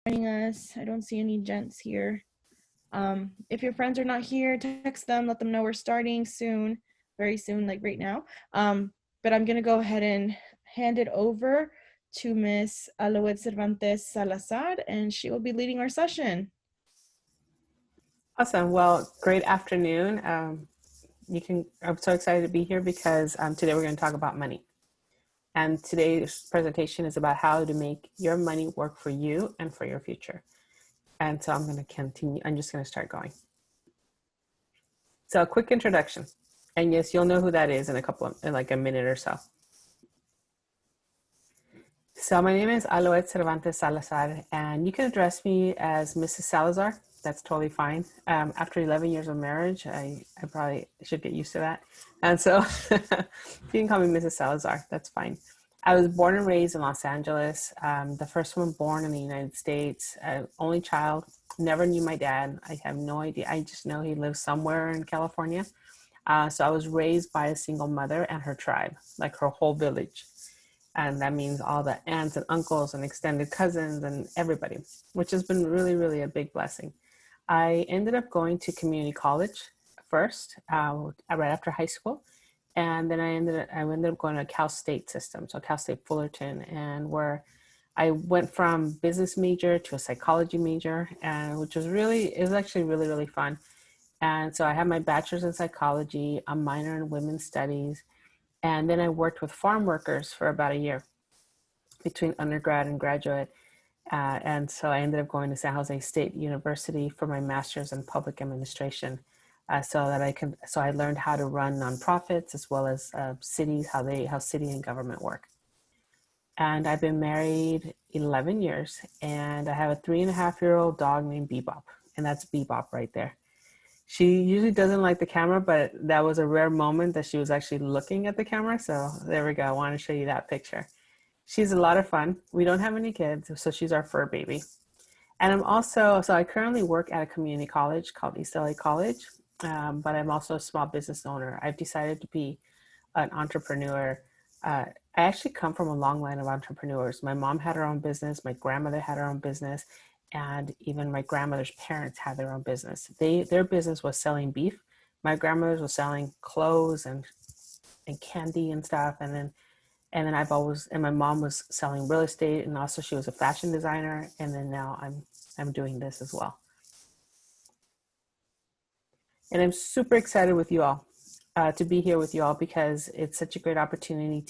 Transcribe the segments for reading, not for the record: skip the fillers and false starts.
joining us. I don't see any gents here. If your friends are not here, text them, let them know we're starting soon, very soon, like right now. But I'm gonna go ahead and hand it over to Miss Alouette Cervantes Salazar, and she will be leading our session. Awesome. Well, great afternoon. I'm so excited to be here because today we're going to talk about money. And today's presentation is about how to make your money work for you and for your future. And so I'm going to continue. I'm just going to start going. So a quick introduction. And yes, you'll know who that is in like a minute or so. So my name is Alouette Cervantes Salazar, and you can address me as Mrs. Salazar. That's totally fine. After 11 years of marriage, I probably should get used to that. And so you can call me Mrs. Salazar. That's fine. I was born and raised in Los Angeles. The first one born in the United States, only child, never knew my dad. I have no idea. I just know he lives somewhere in California. So I was raised by a single mother and her tribe, like her whole village. And that means all the aunts and uncles and extended cousins and everybody, which has been really, really a big blessing. I ended up going to community college first, right after high school. And then I ended up going to Cal State system, so Cal State Fullerton, and where I went from business major to a psychology major, and it was actually really, really fun. And so I have my bachelor's in psychology, a minor in women's studies, and then I worked with farm workers for about a year between undergrad and graduate. And so I ended up going to San Jose State University for my master's in public administration, so I learned how to run nonprofits as well as cities, how city and government work. And I've been married 11 years, and I have a 3.5-year-old dog named Bebop, and that's Bebop right there. She usually doesn't like the camera, but that was a rare moment that she was actually looking at the camera. So there we go. I want to show you that picture. She's a lot of fun. We don't have any kids, so she's our fur baby. And I currently work at a community college called East LA College, but I'm also a small business owner. I've decided to be an entrepreneur. I actually come from a long line of entrepreneurs. My mom had her own business. My grandmother had her own business. And even my grandmother's parents had their own business. Their business was selling beef. My grandmother's was selling clothes and candy and stuff. And then my mom was selling real estate, and also she was a fashion designer. And then now I'm doing this as well. And I'm super excited with you all to be here with you all, because it's such a great opportunity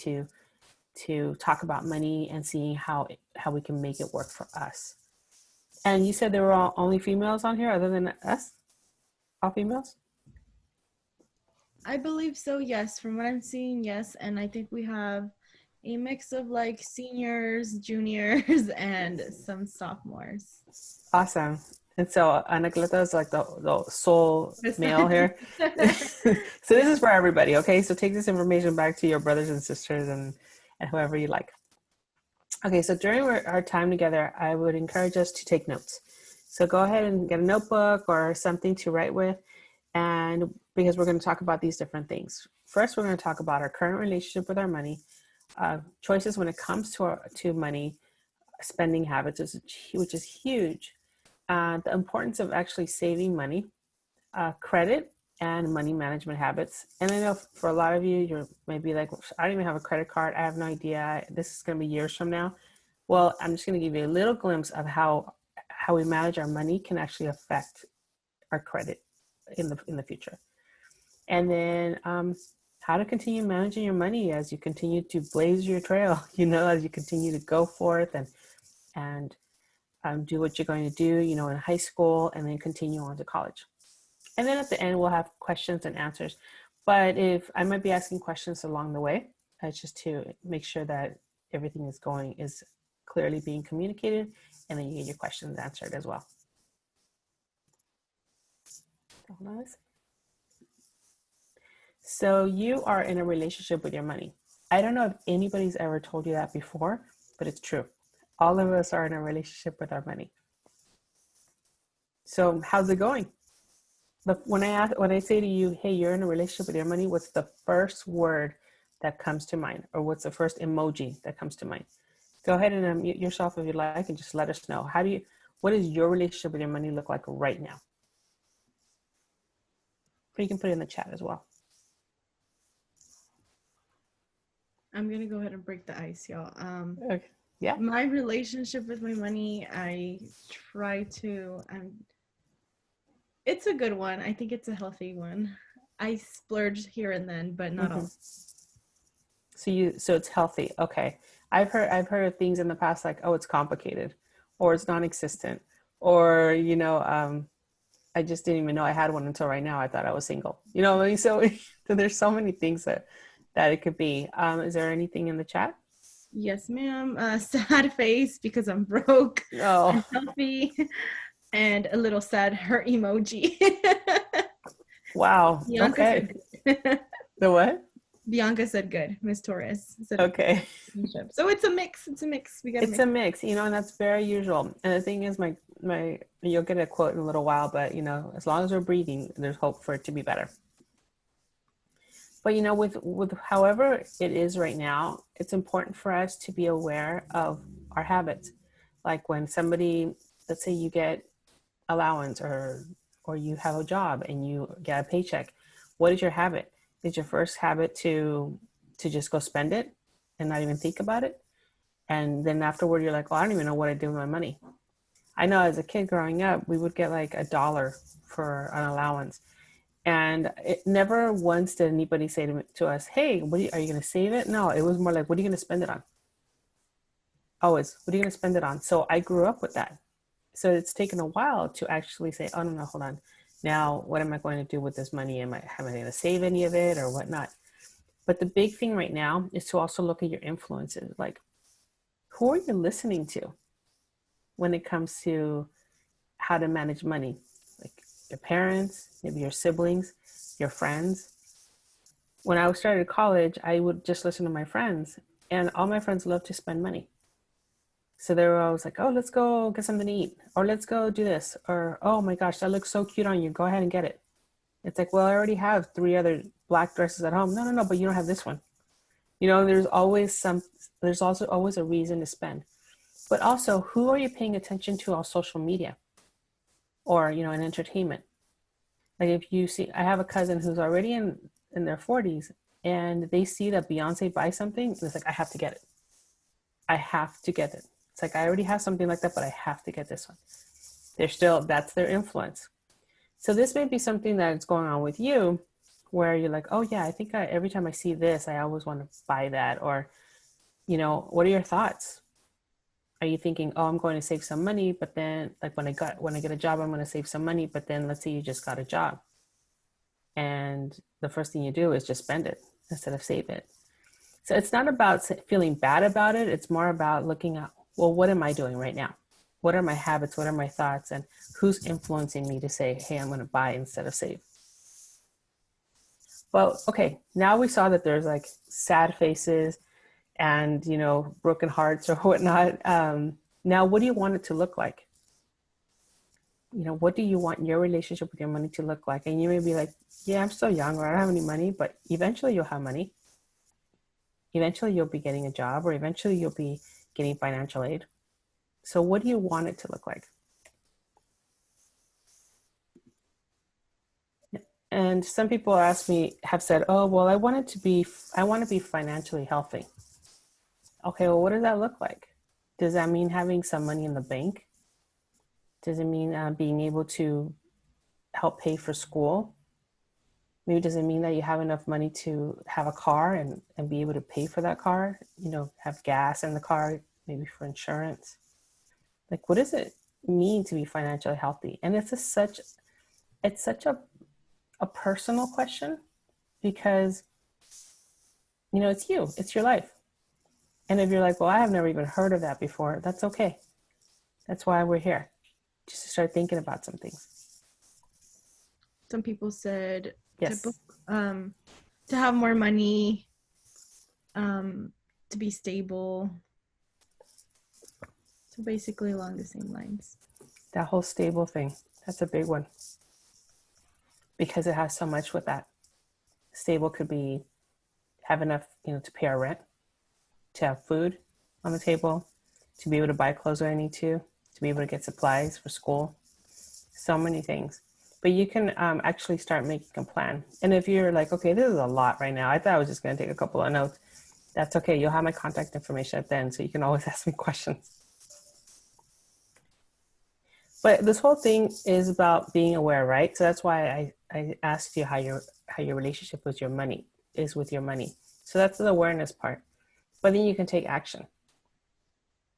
to talk about money and seeing how we can make it work for us. And you said there were only females on here other than us? All females? I believe so, yes. From what I'm seeing, yes. And I think we have a mix of like seniors, juniors, and some sophomores. Awesome. And so Anagleta is like the sole male here. So this is for everybody, okay? So take this information back to your brothers and sisters and whoever you like. Okay, so during our time together, I would encourage us to take notes. So go ahead and get a notebook or something to write with, and because we're going to talk about these different things. First, we're going to talk about our current relationship with our money, choices when it comes to money, spending habits, which is huge, the importance of actually saving money, credit, and money management habits. And I know for a lot of you, you're maybe like, I don't even have a credit card. I have no idea. This is going to be years from now. Well, I'm just going to give you a little glimpse of how we manage our money can actually affect our credit in the future. And then how to continue managing your money as you continue to blaze your trail, as you continue to go forth and do what you're going to do, in high school, and then continue on to college. And then at the end, we'll have questions and answers. But if I might be asking questions along the way, just to make sure that everything is clearly being communicated, and then you get your questions answered as well. So you are in a relationship with your money. I don't know if anybody's ever told you that before, but it's true. All of us are in a relationship with our money. So how's it going? But when I say to you, hey, you're in a relationship with your money, what's the first word that comes to mind? Or what's the first emoji that comes to mind? Go ahead and unmute yourself if you'd like, and just let us know. What does your relationship with your money look like right now? Or you can put it in the chat as well. I'm gonna go ahead and break the ice, y'all. Okay. Yeah. My relationship with my money, it's a good one. I think it's a healthy one. I splurge here and then, but not Mm-hmm. all. So it's healthy. Okay. I've heard of things in the past like, oh, it's complicated, or it's non-existent, or I just didn't even know I had one until right now. I thought I was single. You know what I mean? So, so there's so many things that it could be. Is there anything in the chat? Yes, ma'am. Sad face because I'm broke, Oh, unhealthy, and a little sad heart emoji. wow. Bianca Okay. said good. The what? Bianca said good. Miss Torres said Okay. relationship. So it's a mix. It's a mix. We got to It's mix. a mix, and that's very usual. And the thing is, my you'll get a quote in a little while, but as long as we're breathing, there's hope for it to be better. But with however it is right now, it's important for us to be aware of our habits. Like when somebody, let's say you get allowance or you have a job and you get a paycheck, what is your habit? Is your first habit to just go spend it and not even think about it? And then afterward, you're like, well, I don't even know what I do with my money. I know as a kid growing up, we would get like $1 for an allowance. And it never once did anybody say to us, hey, are you going to save it? No, it was more like, what are you going to spend it on? Always, what are you going to spend it on? So I grew up with that. So it's taken a while to actually say, oh, no, hold on. Now, what am I going to do with this money? Am I going to save any of it or whatnot? But the big thing right now is to also look at your influences. Like, who are you listening to when it comes to how to manage money? Like your parents, maybe your siblings, your friends. When I started college, I would just listen to my friends, and all my friends love to spend money. So they were always like, oh, let's go get something to eat, or let's go do this, or oh my gosh, that looks so cute on you. Go ahead and get it. It's like, well, I already have 3 other black dresses at home. No, but you don't have this one. There's also always a reason to spend. But also, who are you paying attention to on social media or, in entertainment? Like if you see, I have a cousin who's already in their 40s and they see that Beyonce buys something. And it's like, I have to get it. I have to get it. It's like, I already have something like that, but I have to get this one. That's their influence. So this may be something that's going on with you where you're like, oh yeah, I think every time I see this, I always want to buy that. Or, what are your thoughts? Are you thinking, oh, I'm going to save some money, but then like when I get a job, I'm going to save some money, but then let's say you just got a job and the first thing you do is just spend it instead of save it. So it's not about feeling bad about it. It's more about looking at, well, what am I doing right now? What are my habits? What are my thoughts? And who's influencing me to say, hey, I'm going to buy instead of save? Well, okay, now we saw that there's like sad faces and, broken hearts or whatnot. Now, what do you want it to look like? What do you want your relationship with your money to look like? And you may be like, yeah, I'm still young or I don't have any money, but eventually you'll have money. Eventually you'll be getting a job or eventually you'll be getting financial aid. So what do you want it to look like? And some people have said, oh, well, I want to be financially healthy. Okay, well, what does that look like? Does that mean having some money in the bank? Does it mean being able to help pay for school? Maybe does it mean that you have enough money to have a car and be able to pay for that car? Have gas in the car, maybe for insurance. Like, what does it mean to be financially healthy? And it's such a personal question because, it's your life. And if you're like, well, I have never even heard of that before, that's okay. That's why we're here, just to start thinking about some things. Some people said Yes. to have more money, to be stable. So basically along the same lines. That whole stable thing, that's a big one because it has so much with that. Stable could be have enough, to pay our rent, to have food on the table, to be able to buy clothes when I need to to be able to get supplies for school, so many things. But you can actually start making a plan. And if you're like, okay, this is a lot right now, I thought I was just going to take a couple of notes. That's okay. You'll have my contact information at the end, so you can always ask me questions. But this whole thing is about being aware, right? So that's why I asked you how your relationship with your money is with your money. So that's the awareness part. But then you can take action.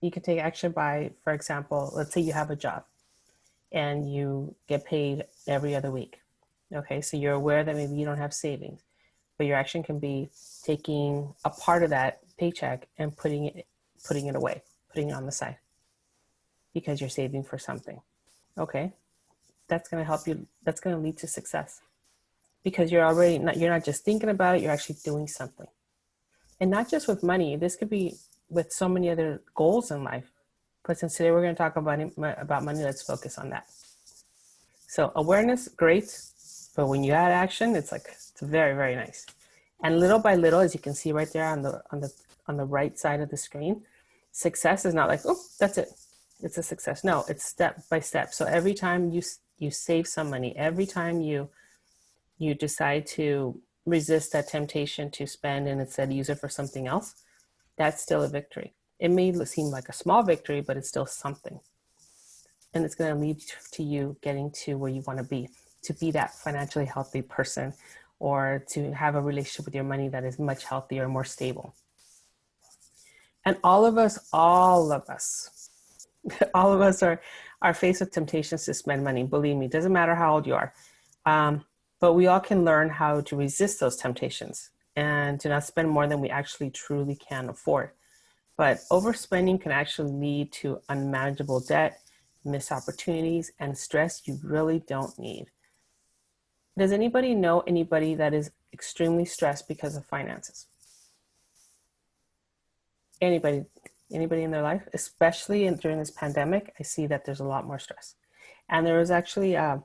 You can take action by, for example, let's say you have a job and you get paid every other week. Okay, so you're aware that maybe you don't have savings, but your action can be taking a part of that paycheck and putting it away, putting it on the side because you're saving for something. Okay, that's going to help you. That's going to lead to success because you're not just thinking about it, you're actually doing something. And not just with money, this could be with so many other goals in life. But since today we're going to talk about money, let's focus on that. So awareness, great. But when you add action, it's very, very nice. And little by little, as you can see right there on the right side of the screen, success is not like, oh, that's it. It's a success. No, it's step by step. So every time you save some money, every time you decide to resist that temptation to spend and instead use it for something else, that's still a victory. It may seem like a small victory, but it's still something. And it's going to lead to you getting to where you want to be that financially healthy person, or to have a relationship with your money that is much healthier, more stable. And all of us all of us are faced with temptations to spend money. Believe me, it doesn't matter how old you are. But we all can learn how to resist those temptations and to not spend more than we actually truly can afford. But overspending can actually lead to unmanageable debt, missed opportunities, and stress you really don't need. Does anybody know anybody that is extremely stressed because of finances? Anybody in their life, especially during this pandemic, I see that there's a lot more stress. And there was actually a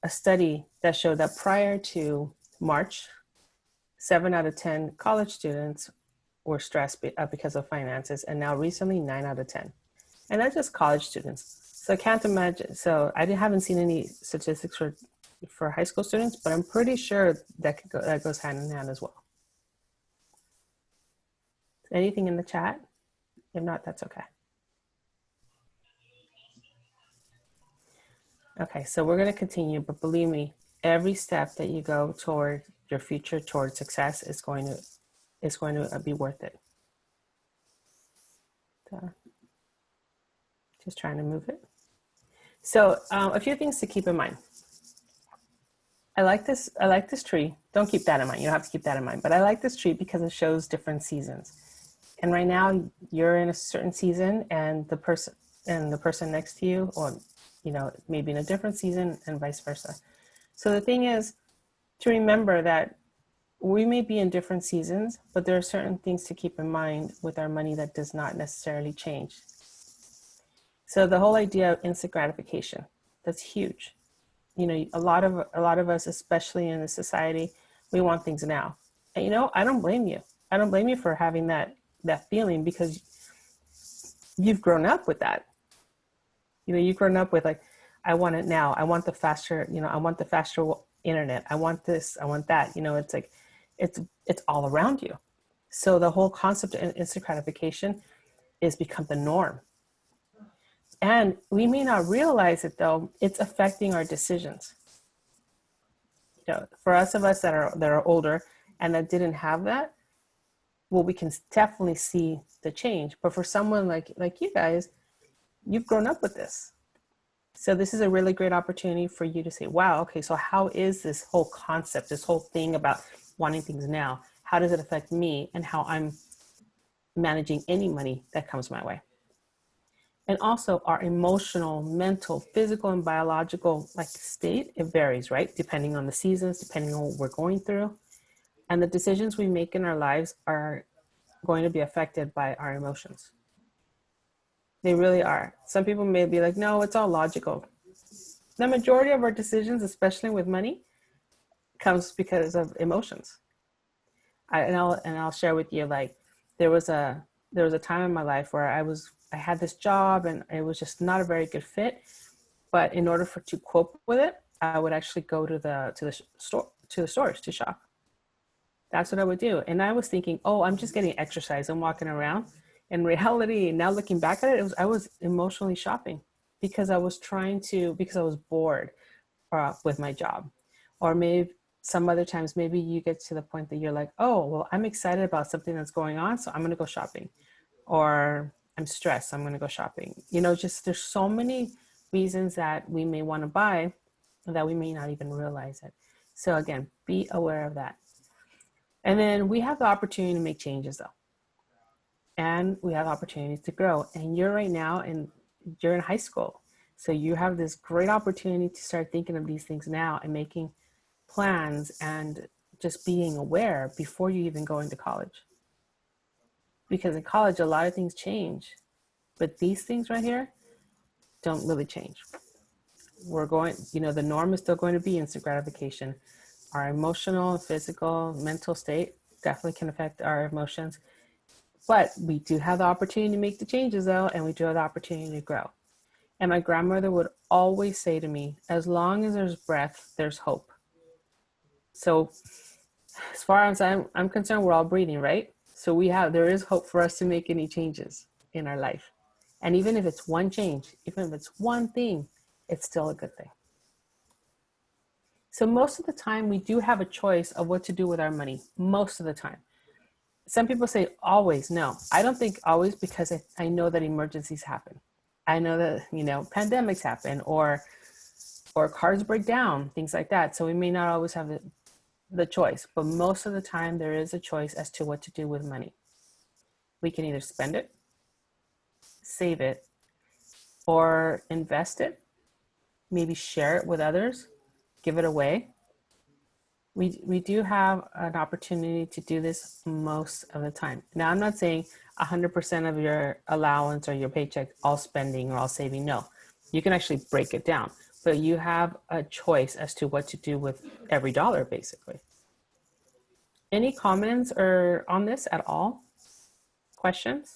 study that showed that prior to March, 7 out of 10 college students were stressed because of finances, and now recently 9 out of 10. And that's just college students. So I can't imagine. So I haven't seen any statistics for high school students, but I'm pretty sure that goes hand in hand as well. Anything in the chat? If not, that's okay. Okay, so we're going to continue, but believe me, every step that you go toward your future, toward success, is going to be worth it. So, just trying to move it. So a few things to keep in mind. I like this tree. Don't keep that in mind. You don't have to keep that in mind. But I like this tree because it shows different seasons. And right now you're in a certain season, and the person next to you, or maybe in a different season, and vice versa. So the thing is to remember that we may be in different seasons, but there are certain things to keep in mind with our money that does not necessarily change. So the whole idea of instant gratification, that's huge. A lot of us, especially in this society, we want things now. And I don't blame you. I don't blame you for having that feeling, because you've grown up with that. You've grown up with I want it now. I want the faster, I want the faster internet. I want this, I want that. It's all around you. So the whole concept of instant gratification is become the norm. And we may not realize it, though. It's affecting our decisions. For us that are older and that didn't have that, well, we can definitely see the change. But for someone like you guys, you've grown up with this. So this is a really great opportunity for you to say, wow, okay, so how is this whole concept, this whole thing about wanting things now, how does it affect me and how I'm managing any money that comes my way? And also our emotional, mental, physical, and biological state, it varies, right? Depending on the seasons, depending on what we're going through. And the decisions we make in our lives are going to be affected by our emotions. They really are. Some people may be like, no, it's all logical. The majority of our decisions, especially with money, comes because of emotions. And I'll share with you, there was a there was a time in my life where I had this job and it was just not a very good fit. But in order to cope with it, I would actually go to the stores to shop. That's what I would do. And I was thinking, oh, I'm just getting exercise. I'm walking around. In reality, now looking back at it, I was emotionally shopping because because I was bored with my job. Or maybe some other times, maybe you get to the point that you're like, oh, well, I'm excited about something that's going on, so I'm going to go shopping. Or I'm stressed, I'm going to go shopping. Just there's so many reasons that we may want to buy that we may not even realize it. So again, be aware of that. And then we have the opportunity to make changes though. And we have opportunities to grow. And you're right now you're in high school. So you have this great opportunity to start thinking of these things now and making plans and just being aware before you even go into college. Because in college, a lot of things change, but these things right here don't really change. The norm is still going to be instant gratification. Our emotional, physical, mental state definitely can affect our emotions. But we do have the opportunity to make the changes though, and we do have the opportunity to grow. And my grandmother would always say to me, as long as there's breath, there's hope. So as far as I'm concerned, we're all breathing, right? So there is hope for us to make any changes in our life. And even if it's one change, even if it's one thing, it's still a good thing. So most of the time we do have a choice of what to do with our money, most of the time. Some people say always. No, I don't think always, because I know that emergencies happen. I know that, pandemics happen or cars break down, things like that. So we may not always have the choice, but most of the time there is a choice as to what to do with money. We can either spend it, save it, or invest it, maybe share it with others, give it away. We do have an opportunity to do this most of the time. Now, I'm not saying 100% of your allowance or your paycheck, all spending or all saving. No, you can actually break it down, but you have a choice as to what to do with every dollar, basically. Any comments or on this at all? Questions?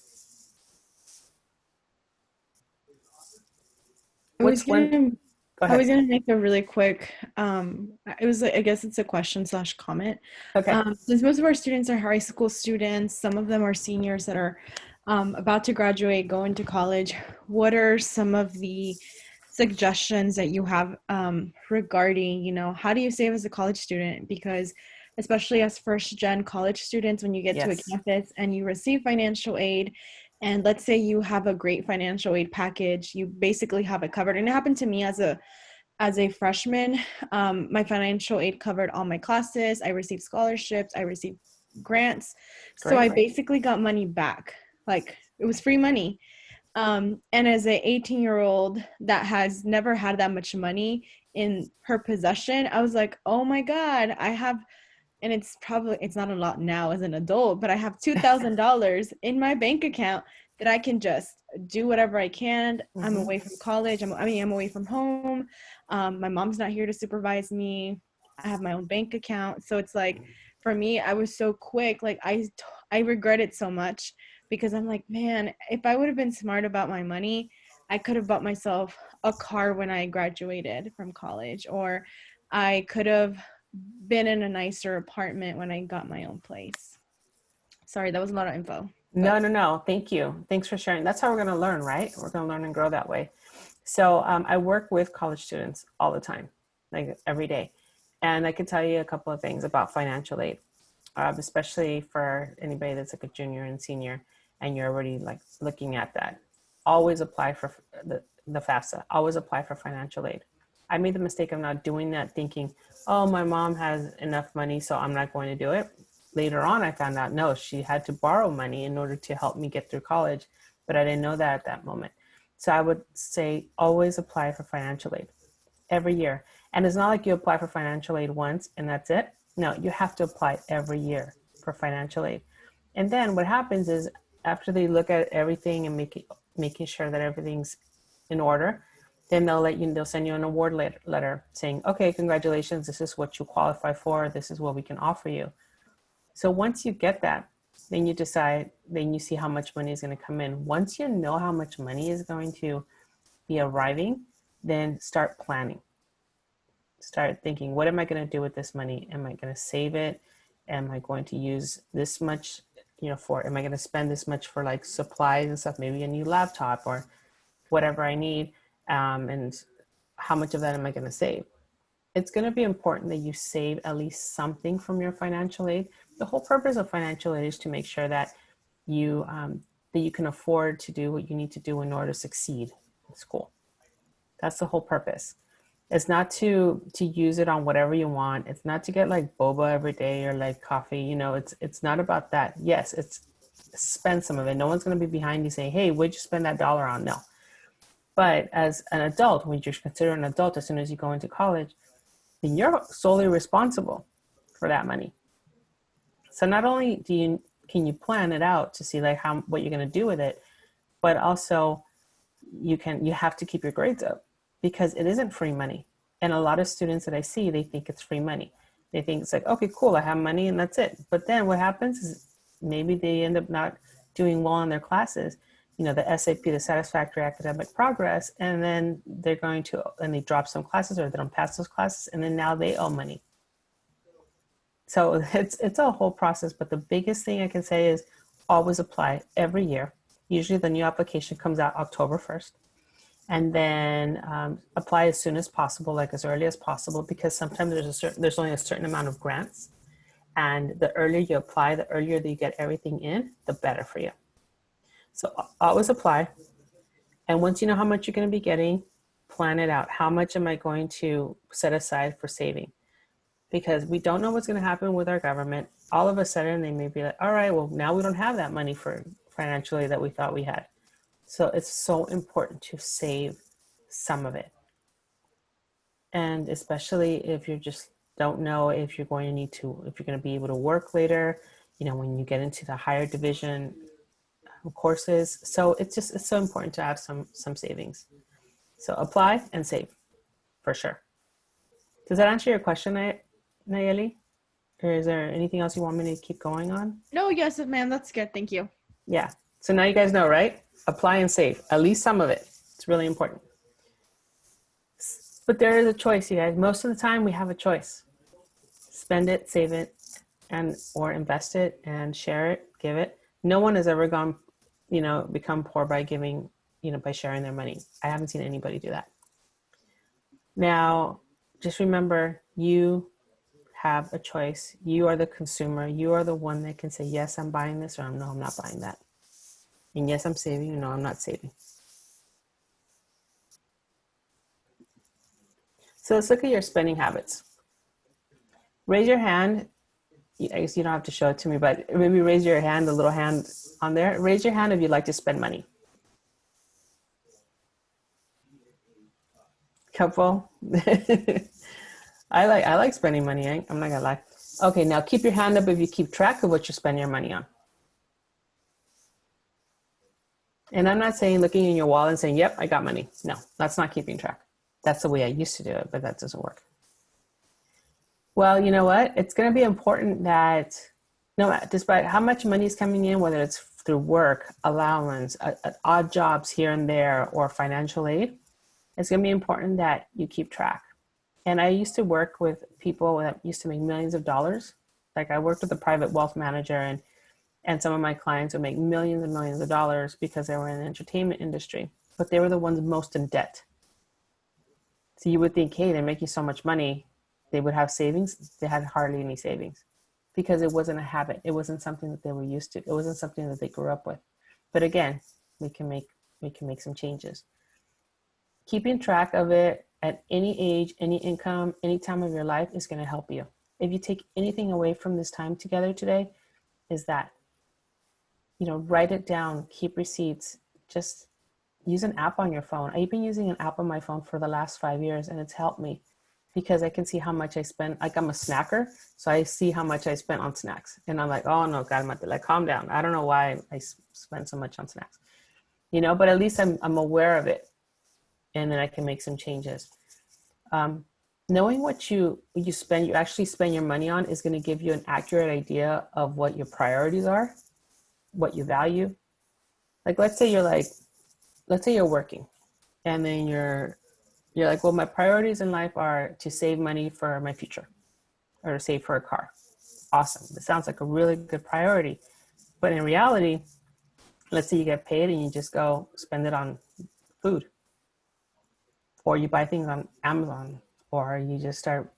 I was What's one? gonna Go I ahead. was gonna make a really quick it was like, I guess it's a question slash comment. Okay. Since most of our students are high school students, some of them are seniors that are about to graduate, go into college, what are some of the suggestions that you have regarding, how do you save as a college student? Because especially as first gen college students, when you get to a Yes. campus and you receive financial aid, and let's say you have a great financial aid package, you basically have it covered. And it happened to me as a freshman. My financial aid covered all my classes. I received scholarships. I received grants. So I Great. basically got money back. Like, it was free money. And as a 18-year-old that has never had that much money in her possession, I was like, oh my God, I have, and it's not a lot now as an adult, but I have $2,000 in my bank account that I can just do whatever I can. I'm Mm-hmm. away from college. I'm away from home. My mom's not here to supervise me. I have my own bank account. So it's like, for me, I was so quick. Like, I regret it so much, because I'm like, man, if I would have been smart about my money, I could have bought myself a car when I graduated from college, or I could have been in a nicer apartment when I got my own place. Sorry, that was a lot of info, No, but no, no. Thank you. Thanks for sharing. That's how we're going to learn, right? We're going to learn and grow that way. So I work with college students all the time, like every day. And I can tell you a couple of things about financial aid, especially for anybody that's like a junior and senior, and you're already like looking at that. Always apply for the FAFSA. Always apply for financial aid. I made the mistake of not doing that, thinking, oh, my mom has enough money, so I'm not going to do it. Later on, I found out, no, she had to borrow money in order to help me get through college, but I didn't know that at that moment. So I would say always apply for financial aid every year. And it's not like you apply for financial aid once and that's it. No, you have to apply every year for financial aid. And then what happens is, after they look at everything and making sure that everything's in order, then they'll send you an award letter saying, okay, congratulations, this is what you qualify for, this is what we can offer you. So once you get that, Then you decide, then you see how much money is going to come in. Once you know how much money is going to be arriving, then start planning. Start thinking, what am I going to do with this money? Am I going to save it? Am I going to use this much, am I going to spend this much for like supplies and stuff, maybe a new laptop or whatever I need? And how much of that am I going to save? It's going to be important that you save at least something from your financial aid. The whole purpose of financial aid is to make sure that you can afford to do what you need to do in order to succeed in school. That's the whole purpose. It's not to use it on whatever you want. It's not to get like boba every day or like coffee. It's not about that. Yes, it's spend some of it. No one's going to be behind you saying, "Hey, what'd you spend that dollar on?" No. But as an adult, when you're considered an adult, as soon as you go into college, then you're solely responsible for that money. So not only can you plan it out to see like what you're going to do with it, but also you have to keep your grades up, because it isn't free money. And a lot of students that I see, they think it's free money. They think it's like, okay, cool, I have money and that's it. But then what happens is maybe they end up not doing well in their classes, the SAP, the satisfactory academic progress, and then they drop some classes or they don't pass those classes, and then now they owe money. So it's a whole process, but the biggest thing I can say is always apply every year. Usually the new application comes out October 1st. And then apply as soon as possible, like as early as possible, because sometimes there's only a certain amount of grants. And the earlier you apply, the earlier that you get everything in, the better for you. So always apply. And once you know how much you're going to be getting, plan it out. How much am I going to set aside for saving? Because we don't know what's going to happen with our government. All of a sudden, they may be like, all right, well, now we don't have that money for financially that we thought we had. So it's so important to save some of it. And especially if you just don't know if you're going to be able to work later, when you get into the higher division courses. So it's so important to have some savings. So apply and save for sure. Does that answer your question, Nayeli? Or is there anything else you want me to keep going on? No, yes, ma'am. That's good. Thank you. Yeah. So now you guys know, right? Apply and save, at least some of it. It's really important. But there is a choice, you guys. Most of the time we have a choice. Spend it, save it, or invest it and share it, give it. No one has ever gone, become poor by giving, by sharing their money. I haven't seen anybody do that. Now, just remember, you have a choice. You are the consumer. You are the one that can say, yes, I'm buying this, or no, I'm not buying that. And yes, I'm saving, or no, I'm not saving. So let's look at your spending habits. Raise your hand. I guess you don't have to show it to me, but maybe raise your hand, the little hand on there. Raise your hand if you'd like to spend money. Couple. I like spending money. I'm not gonna lie. Okay, now keep your hand up if you keep track of what you spend your money on. And I'm not saying looking in your wallet and saying, yep, I got money. No, that's not keeping track. That's the way I used to do it, but that doesn't work. Well, you know what? It's going to be important that despite how much money is coming in, whether it's through work, allowance, odd jobs here and there, or financial aid, it's going to be important that you keep track. And I used to work with people that used to make millions of dollars. Like I worked with a private wealth manager, and some of my clients would make millions and millions of dollars because they were in the entertainment industry, but they were the ones most in debt. So you would think, hey, they're making so much money, they would have savings. They had hardly any savings because it wasn't a habit. It wasn't something that they were used to. It wasn't something that they grew up with. But again, we can make some changes. Keeping track of it at any age, any income, any time of your life is going to help you. If you take anything away from this time together today, is that, write it down, keep receipts, just use an app on your phone. I've been using an app on my phone for the last 5 years, and it's helped me because I can see how much I spend. Like I'm a snacker, so I see how much I spent on snacks, and I'm like, oh no, God, I'm like, calm down. I don't know why I spend so much on snacks, but at least I'm aware of it, and then I can make some changes. Knowing what you actually spend your money on is going to give you an accurate idea of what your priorities are what you value. Like, let's say you're working, and then you're like, well, my priorities in life are to save money for my future or to save for a car. Awesome. It sounds like a really good priority. But in reality, let's say you get paid and you just go spend it on food, or you buy things on Amazon, or you just start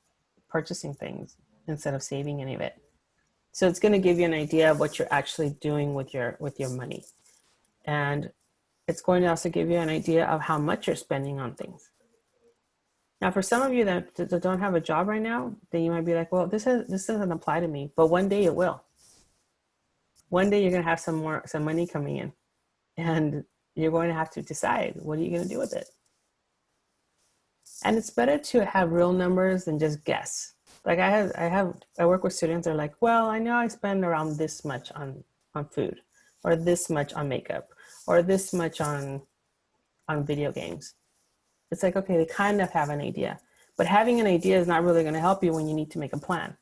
purchasing things instead of saving any of it. So it's going to give you an idea of what you're actually doing with your money. And it's going to also give you an idea of how much you're spending on things. Now, for some of you that don't have a job right now, then you might be like, well, this doesn't apply to me, but one day it will. One day you're going to have some money coming in, and you're going to have to decide, what are you going to do with it? And it's better to have real numbers than just guess. Like I work with students. They're like, well, I know I spend around this much on food, or this much on makeup, or this much on video games. It's like, okay, they kind of have an idea, but having an idea is not really going to help you when you need to make a plan.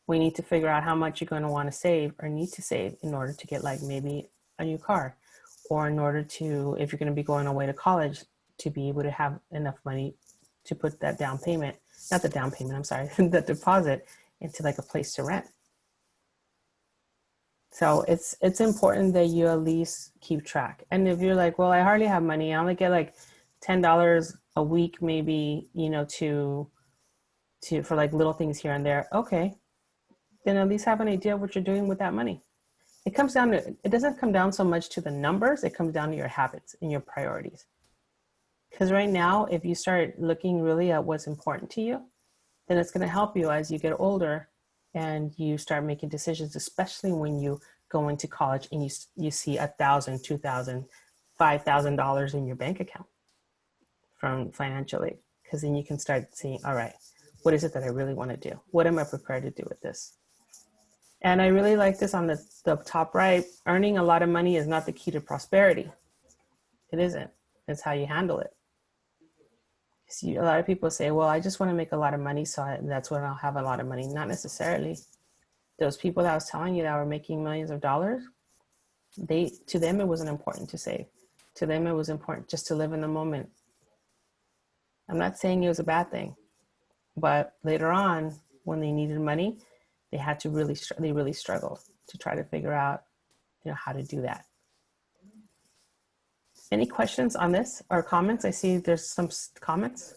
We need to figure out how much you're going to want to save or need to save in order to get like maybe a new car, or in order to, if you're going to be going away to college, to be able to have enough money to put that down payment, not the down payment, I'm sorry, the deposit into like a place to rent. So it's important that you at least keep track. And if you're like, well, I hardly have money, I only get like $10 a week, maybe, you know, to for like little things here and there. Okay, then at least have an idea of what you're doing with that money. It comes down to, it doesn't come down so much to the numbers, it comes down to your habits and your priorities. Because right now, if you start looking really at what's important to you, then it's going to help you as you get older and you start making decisions, especially when you go into college and you see $1,000, $2,000, $5,000 in your bank account from financial aid. Because then you can start seeing, all right, what is it that I really want to do? What am I prepared to do with this? And I really like this on the top right. Earning a lot of money is not the key to prosperity. It isn't. It's how you handle it. See, a lot of people say, well, I just want to make a lot of money, so that's when I'll have a lot of money. Not necessarily. Those people that I was telling you that were making millions of dollars, to them, it wasn't important to save. To them, it was important just to live in the moment. I'm not saying it was a bad thing, but later on, when they needed money, they had to they really struggled to try to figure out, you know, how to do that. Any questions on this or comments? I see there's some comments.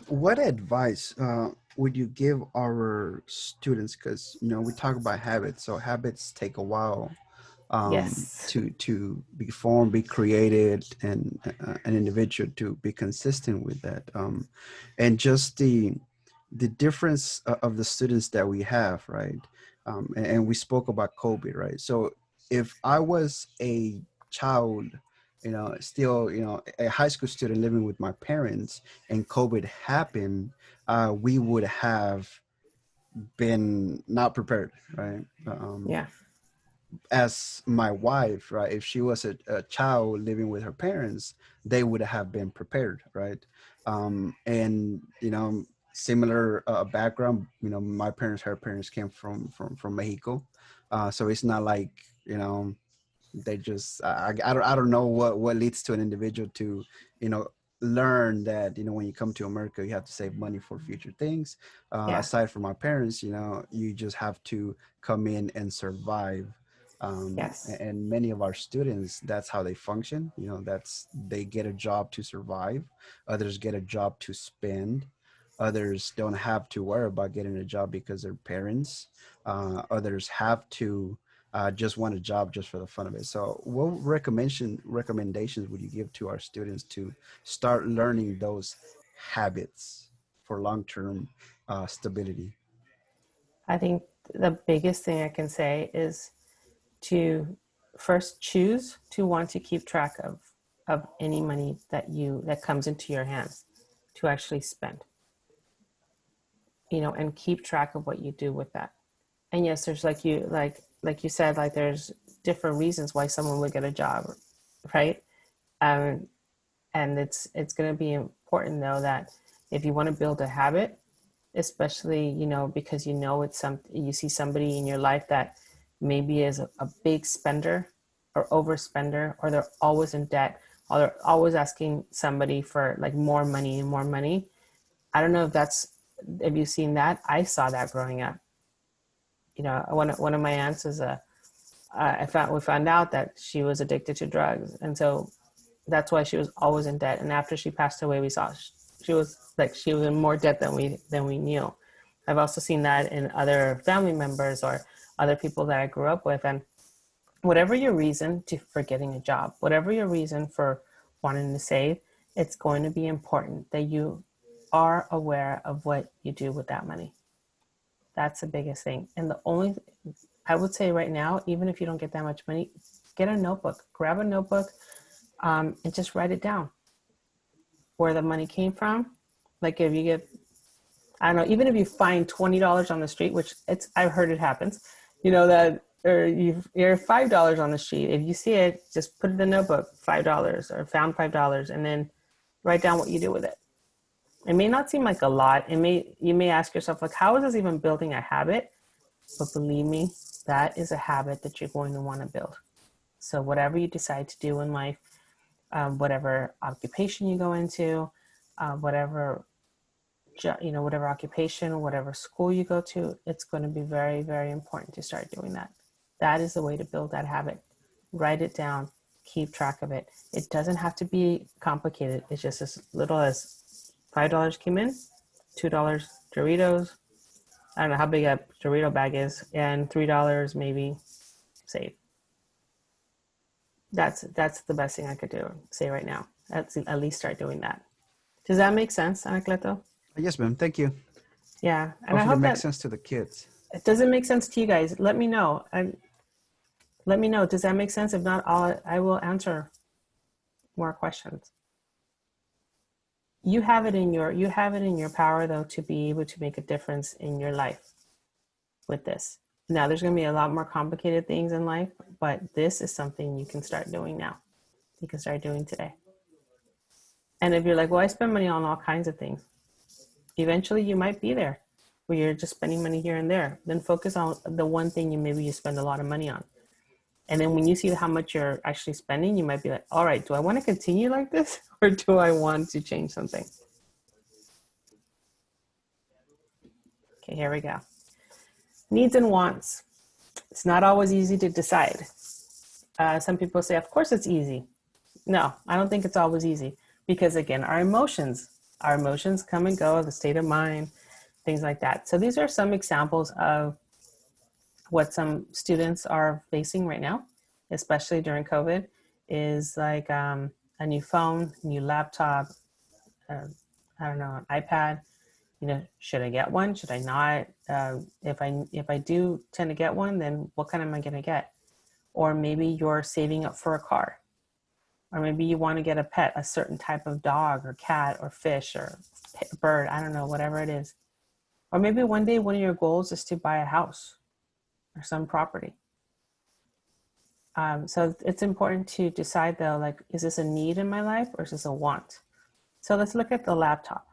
What advice would you give our students? Because you know we talk about habits, so habits take a while Yes. to be formed, be created, and an individual to be consistent with that. And just the difference of the students that we have, right? And we spoke about COVID, right? So if I was a child, you know, still, you know, a high school student living with my parents, and COVID happened, we would have been not prepared, right? Yeah. As my wife, right, if she was a child living with her parents, they would have been prepared, right? And you know, similar background, you know, my parents, her parents came from Mexico, so it's not like, you know, they just I don't know what leads to an individual to, you know, learn that, you know, when you come to America you have to save money for future things. Yeah. Aside from my parents, you know, you just have to come in and survive. Yes. And many of our students, that's how they function, you know, that's, they get a job to survive, others get a job to spend, others don't have to worry about getting a job because their parents, others have to just want a job just for the fun of it. So what recommendations would you give to our students to start learning those habits for long-term stability? I think the biggest thing I can say is to first choose to want to keep track of any money that comes into your hands to actually spend, you know, and keep track of what you do with that. And yes, there's like you said, like there's different reasons why someone would get a job, right? um, and it's going to be important though that if you want to build a habit, especially, you know, because you know it's some, you see somebody in your life that maybe is a big spender or overspender, or they're always in debt, or they're always asking somebody for like more money and more money. I don't know if you've seen that. I saw that growing up. You know, one of my aunts is we found out that she was addicted to drugs, and so that's why she was always in debt. And after she passed away, we saw she was in more debt than we knew. I've also seen that in other family members or other people that I grew up with. And whatever your reason for getting a job, whatever your reason for wanting to save, it's going to be important that you are aware of what you do with that money. That's the biggest thing. And I would say right now, even if you don't get that much money, get a notebook, grab a notebook, and just write it down. Where the money came from. Like if you get, I don't know, even if you find $20 on the street, which I've heard it happens, you know, that, or you're $5 on the street. If you see it, just put it in the notebook, $5 or found $5, and then write down what you do with it. It may not seem like a lot. You may ask yourself, like, how is this even building a habit? But believe me, that is a habit that you're going to want to build. So whatever you decide to do in life, whatever occupation you go into, whatever occupation, whatever school you go to, it's going to be very, very important to start doing that. That is the way to build that habit. Write it down, keep track of it. It doesn't have to be complicated. It's just as little as $5 came in, $2 Doritos. I don't know how big a Dorito bag is, and $3 maybe save. That's the best thing I could say right now. At least start doing that. Does that make sense, Anacleto? Yes, ma'am. Thank you. Yeah, and Hopefully I hope it makes that sense to the kids. it doesn't make sense to you guys. Let me know. Let me know. Does that make sense? If not, I will answer more questions. You have it in your power though to be able to make a difference in your life with this. Now, there's going to be a lot more complicated things in life, but this is something you can start doing now. You can start doing today. And if you're like, well, I spend money on all kinds of things, eventually you might be there where you're just spending money here and there. Then focus on the one thing you spend a lot of money on. And then when you see how much you're actually spending, you might be like, all right, do I want to continue like this or do I want to change something? Okay, here we go. Needs and wants. It's not always easy to decide. Some people say, of course it's easy. No, I don't think it's always easy because again, our emotions come and go, the state of mind, things like that. So these are some examples of what some students are facing right now, especially during COVID, is like a new phone, new laptop, I don't know, an iPad. You know, should I get one? Should I not? If I do tend to get one, then what kind am I going to get? Or maybe you're saving up for a car. Or maybe you want to get a pet, a certain type of dog or cat or fish or bird, I don't know, whatever it is. Or maybe one day one of your goals is to buy a house or some property. So it's important to decide though, like, is this a need in my life or is this a want? So let's look at the laptop.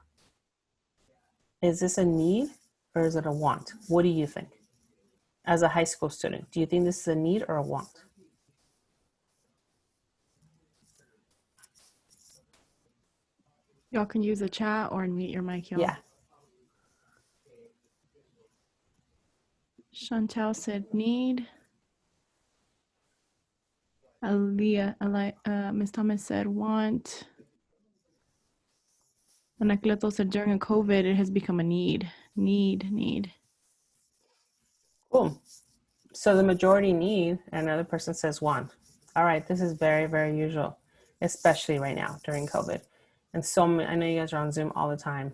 Is this a need or is it a want? What do you think? As a high school student, do you think this is a need or a want? Y'all can use the chat or mute your mic, y'all. Yeah. Chantel said need. Miss Thomas said want. Anacleto said during COVID, it has become a need. Need. Cool. So the majority need, another person says want. All right, this is very, very usual, especially right now during COVID. And I know you guys are on Zoom all the time.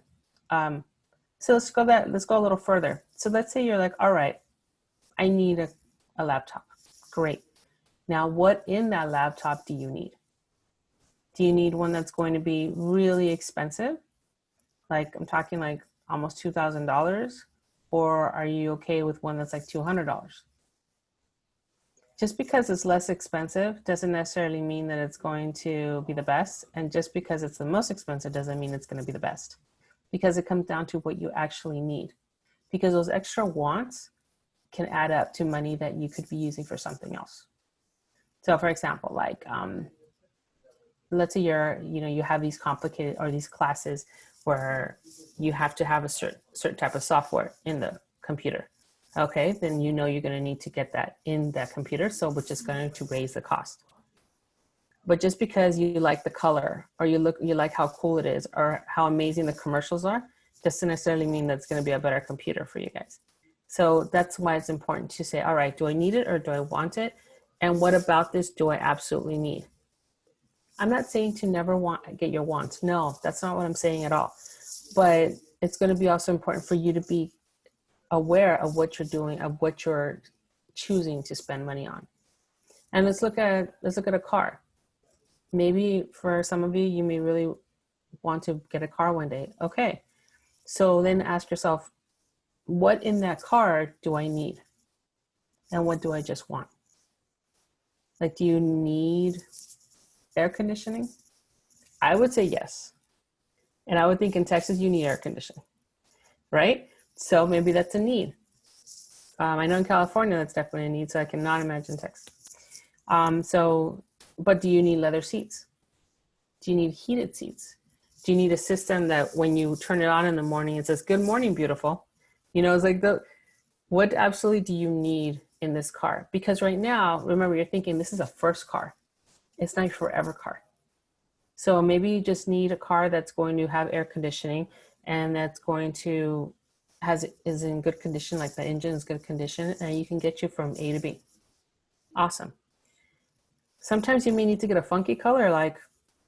So let's go a little further. So let's say you're like, all right, I need a laptop. Great. Now, what in that laptop do you need? Do you need one that's going to be really expensive? Like I'm talking like almost $2,000, or are you okay with one that's like $200? Just because it's less expensive doesn't necessarily mean that it's going to be the best. And just because it's the most expensive doesn't mean it's going to be the best, because it comes down to what you actually need. Because those extra wants can add up to money that you could be using for something else. So for example, like, let's say you have these complicated or these classes where you have to have a certain type of software in the computer. Okay, then you're going to need to get that in that computer, so which is going to raise the cost. But just because you like the color or you like how cool it is or how amazing the commercials are, doesn't necessarily mean that's going to be a better computer for you guys. So that's why it's important to say, all right, do I need it or do I want it? And what about this do I absolutely need? I'm not saying to never get your wants. No, that's not what I'm saying at all. But it's going to be also important for you to be aware of what you're doing, of what you're choosing to spend money on. And let's look at a car. Maybe for some of you, you may really want to get a car one day. Okay. So then ask yourself, what in that car do I need? And what do I just want? Like, do you need air conditioning? I would say yes. And I would think in Texas, you need air conditioning, right? So maybe that's a need. I know in California, that's definitely a need, so I cannot imagine Texas. But do you need leather seats? Do you need heated seats? Do you need a system that when you turn it on in the morning, it says, "Good morning, beautiful"? It's like what absolutely do you need in this car? Because right now, remember, you're thinking this is a first car. It's not your forever car. So maybe you just need a car that's going to have air conditioning and that's going to is in good condition, like the engine is good condition, and you can get you from A to B. Awesome. Sometimes you may need to get a funky color like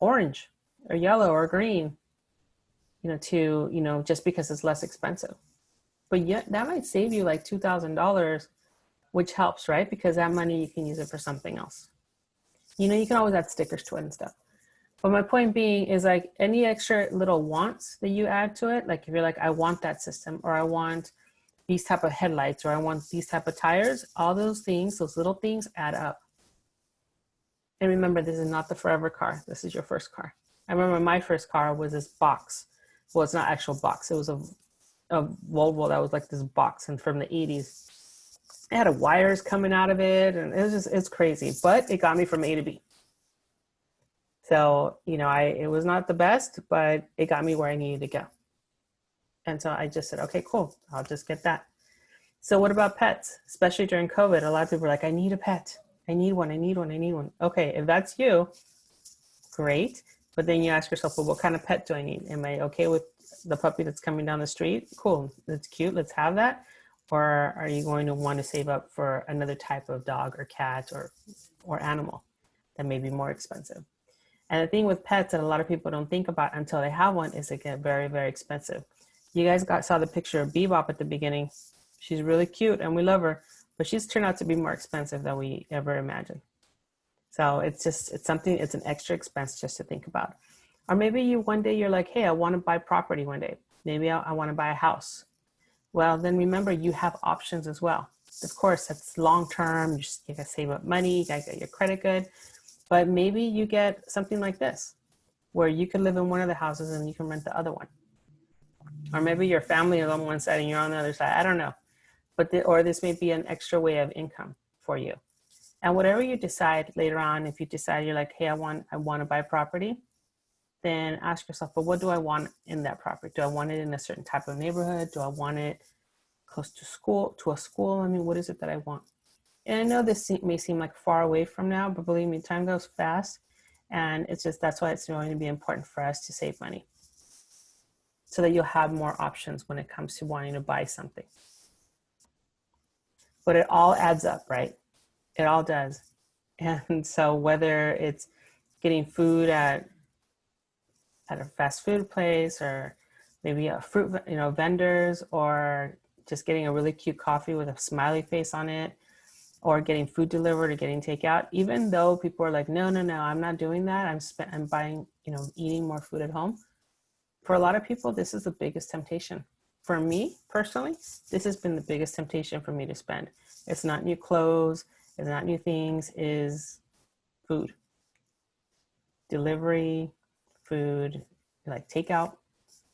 orange or yellow or green, just because it's less expensive. But yet that might save you like $2,000, which helps, right? Because that money, you can use it for something else. You can always add stickers to it and stuff. But my point being is like any extra little wants that you add to it, like if you're like, I want that system, or I want these type of headlights, or I want these type of tires, all those things, those little things add up. And remember, this is not the forever car. This is your first car. I remember my first car was this box. Well, it's not actual box. It was a Volvo that was like this box, and from the 80s. It had wires coming out of it, and it's crazy, but it got me from A to B. So, it was not the best, but it got me where I needed to go. And so I just said, okay, cool. I'll just get that. So what about pets? Especially during COVID, a lot of people are like, I need a pet. I need one. Okay, if that's you, great. But then you ask yourself, well, what kind of pet do I need? Am I okay with the puppy that's coming down the street? Cool. That's cute. Let's have that. Or are you going to want to save up for another type of dog or cat or animal that may be more expensive? And the thing with pets that a lot of people don't think about until they have one is they get very, very expensive. You guys saw the picture of Bebop at the beginning. She's really cute and we love her, but she's turned out to be more expensive than we ever imagined. So it's an extra expense just to think about. Or maybe one day you're like, hey, I want to buy property one day. Maybe I want to buy a house. Well, then remember, you have options as well. Of course, that's long-term. You got to save up money. You got to get your credit good. But maybe you get something like this, where you can live in one of the houses and you can rent the other one. Or maybe your family is on one side and you're on the other side. I don't know. Or this may be an extra way of income for you. And whatever you decide later on, if you decide you're like, hey, I want to buy property, then ask yourself, well, what do I want in that property? Do I want it in a certain type of neighborhood? Do I want it close to a school? I mean, what is it that I want? And I know this may seem like far away from now, but believe me, time goes fast. And that's why it's going to be important for us to save money so that you'll have more options when it comes to wanting to buy something. But it all adds up, right? It all does. And so whether it's getting food at a fast food place, or maybe a fruit, vendors, or just getting a really cute coffee with a smiley face on it, or getting food delivered or getting takeout, even though people are like, no, I'm not doing that. I'm buying, eating more food at home. For a lot of people, this is the biggest temptation. For me personally, this has been the biggest temptation for me to spend. It's not new clothes. It's not new things. Is food. Delivery, food, like takeout.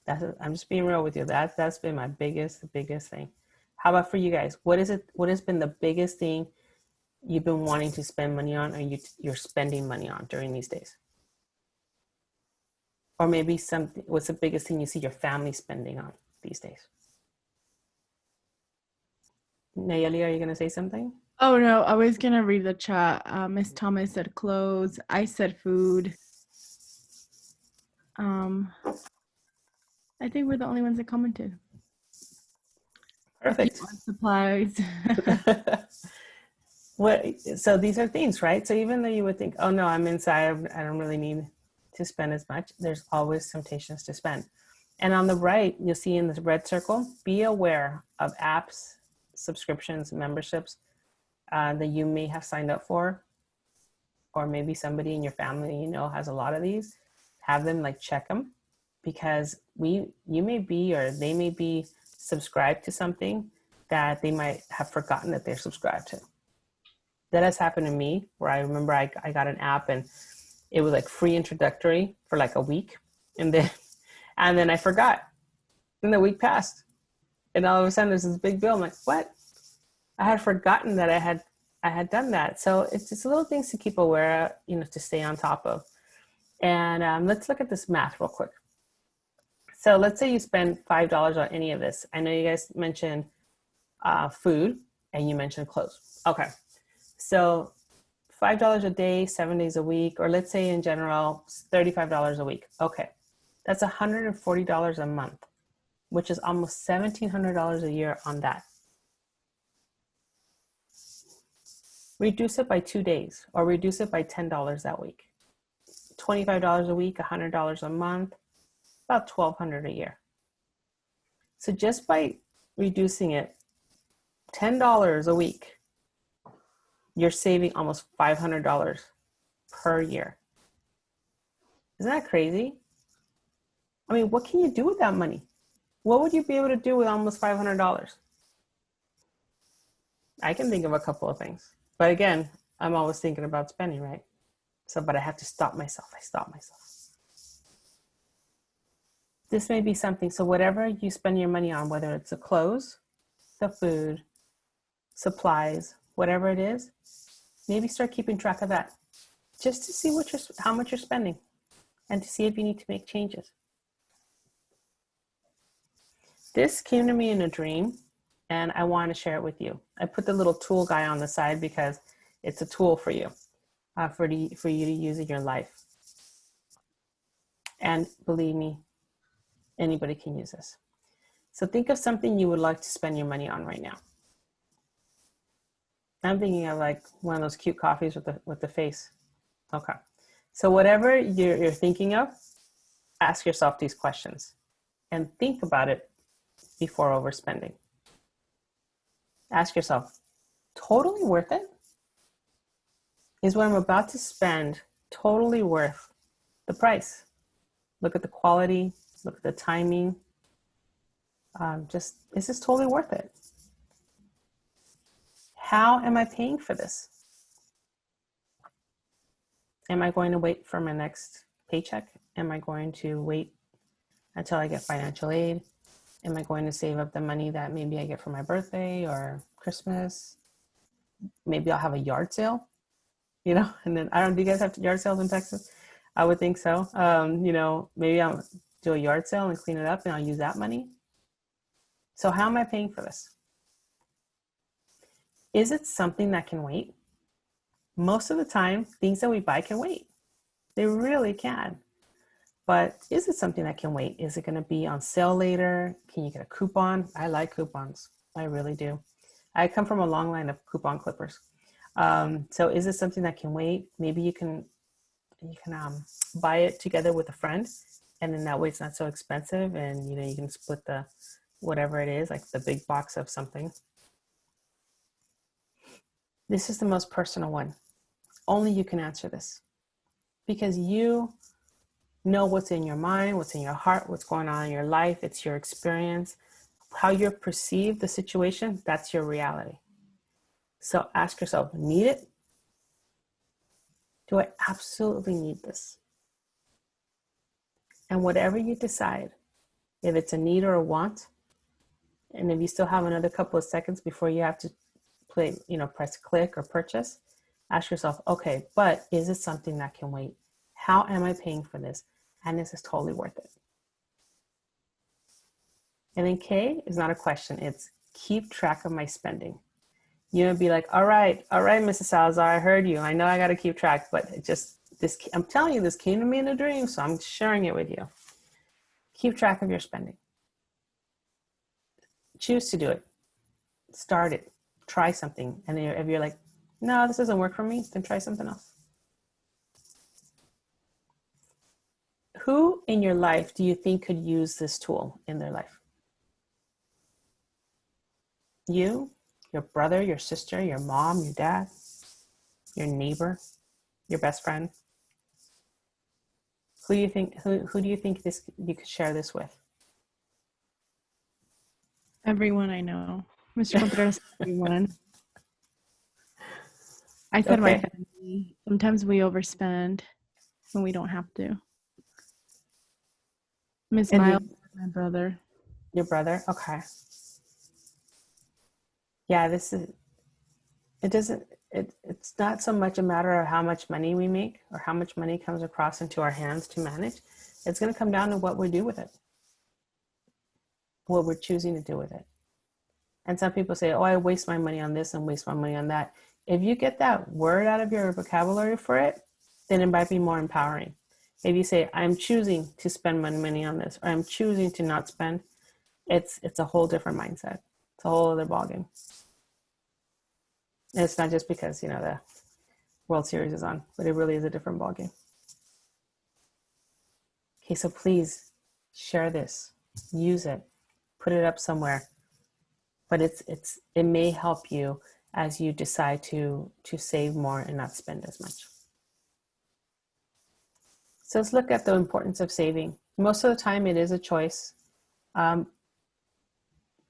I'm just being real with you. That's been my biggest thing. How about for you guys? What is it? What has been the biggest thing you've been wanting to spend money on, or you're spending money on during these days? Or maybe something, what's the biggest thing you see your family spending on these days? Nayeli, are you going to say something? Oh no, I was gonna read the chat. Miss Thomas said clothes. I said food. I think we're the only ones that commented. A few Perfect. on supplies. So these are things, right? So even though you would think, oh no, I'm inside, I don't really need to spend as much, there's always temptations to spend. And on the right, you'll see in this red circle, be aware of apps, subscriptions, memberships that you may have signed up for, or maybe somebody in your family you know has a lot of these. Have them like check them, because you may be, or they may be subscribed to something that they might have forgotten that they're subscribed to. That has happened to me, where I remember I got an app and it was like free introductory for like a week, and then I forgot. Then the week passed, and all of a sudden there's this big bill. I'm like, what? I had forgotten that I had done that. So it's just little things to keep aware of, you know, to stay on top of. And let's look at this math real quick. So let's say you spend $5 on any of this. I know you guys mentioned food, and you mentioned clothes. Okay. So $5 a day, 7 days a week, or let's say in general, $35 a week. Okay. That's $140 a month, which is almost $1,700 a year on that. Reduce it by 2 days, or reduce it by $10 that week. $25 a week, $100 a month, about $1,200 a year. So just by reducing it $10 a week, you're saving almost $500 per year. Isn't that crazy? I mean, what can you do with that money? What would you be able to do with almost $500? I can think of a couple of things. But again, I'm always thinking about spending, right? So, but I have to stop myself. I stop myself. This may be something. So whatever you spend your money on, whether it's the clothes, the food, supplies, whatever it is, maybe start keeping track of that, just to see how much you're spending, and to see if you need to make changes. This came to me in a dream, and I want to share it with you. I put the little tool guy on the side because it's a tool for you, for you to use in your life. And believe me, anybody can use this. So think of something you would like to spend your money on right now. I'm thinking of like one of those cute coffees with the face. Okay. So whatever you're thinking of, ask yourself these questions and think about it before overspending. Ask yourself, totally worth it? Is what I'm about to spend totally worth the price? Look at the quality, look at the timing. Is this totally worth it? How am I paying for this? Am I going to wait for my next paycheck? Am I going to wait until I get financial aid? Am I going to save up the money that maybe I get for my birthday or Christmas? Maybe I'll have a yard sale, you know, and then do you guys have yard sales in Texas? I would think so. You know, maybe I'll do a yard sale and clean it up and I'll use that money. So how am I paying for this? Is it something that can wait? Most of the time, things that we buy can wait. They really can. But is it something that can wait? Is it going to be on sale later? Can you get a coupon? I like coupons. I really do. I come from a long line of coupon clippers. So is it something that can wait? Maybe you can buy it together with a friend, and then that way it's not so expensive, and you know you can split the whatever it is, like the big box of something. This is the most personal one. Only you can answer this, because you know what's in your mind, what's in your heart, what's going on in your life. It's your experience. How you perceive the situation, that's your reality. So ask yourself, need it? Do I absolutely need this? And whatever you decide, if it's a need or a want, And if you still have another couple of seconds before you have to press click or purchase, ask yourself, okay, but is it something that can wait? How am I paying for this? And this is totally worth it. And then K is not a question. It's keep track of my spending. You know, be like, all right, Mrs. Salazar, I heard you. I know I got to keep track, but I'm telling you, this came to me in a dream, so I'm sharing it with you. Keep track of your spending. Choose to do it. Start it. Try something. And if you're like, no, this doesn't work for me, then try something else. Who in your life do you think could use this tool in their life? You, your brother, your sister, your mom, your dad, your neighbor, your best friend. Who do you think you could share this with? Everyone I know. Mr. Contreras, everyone. I said my Okay. family. Sometimes we overspend when we don't have to. Miss And Miles, my brother. your brother? Okay. Yeah, it's not so much a matter of how much money we make or how much money comes across into our hands to manage. It's going to come down to what we do with it, what we're choosing to do with it. And some people say, oh, I waste my money on this and waste my money on that. If you get that word out of your vocabulary for it, then it might be more empowering. If you say, I'm choosing to spend my money on this, or I'm choosing to not spend, it's a whole different mindset. It's a whole other ballgame. And it's not just because, the World Series is on, but it really is a different ballgame. Okay, so please share this, use it, put it up somewhere. But it may help you as you decide to save more and not spend as much. So let's look at the importance of saving. Most of the time it is a choice. And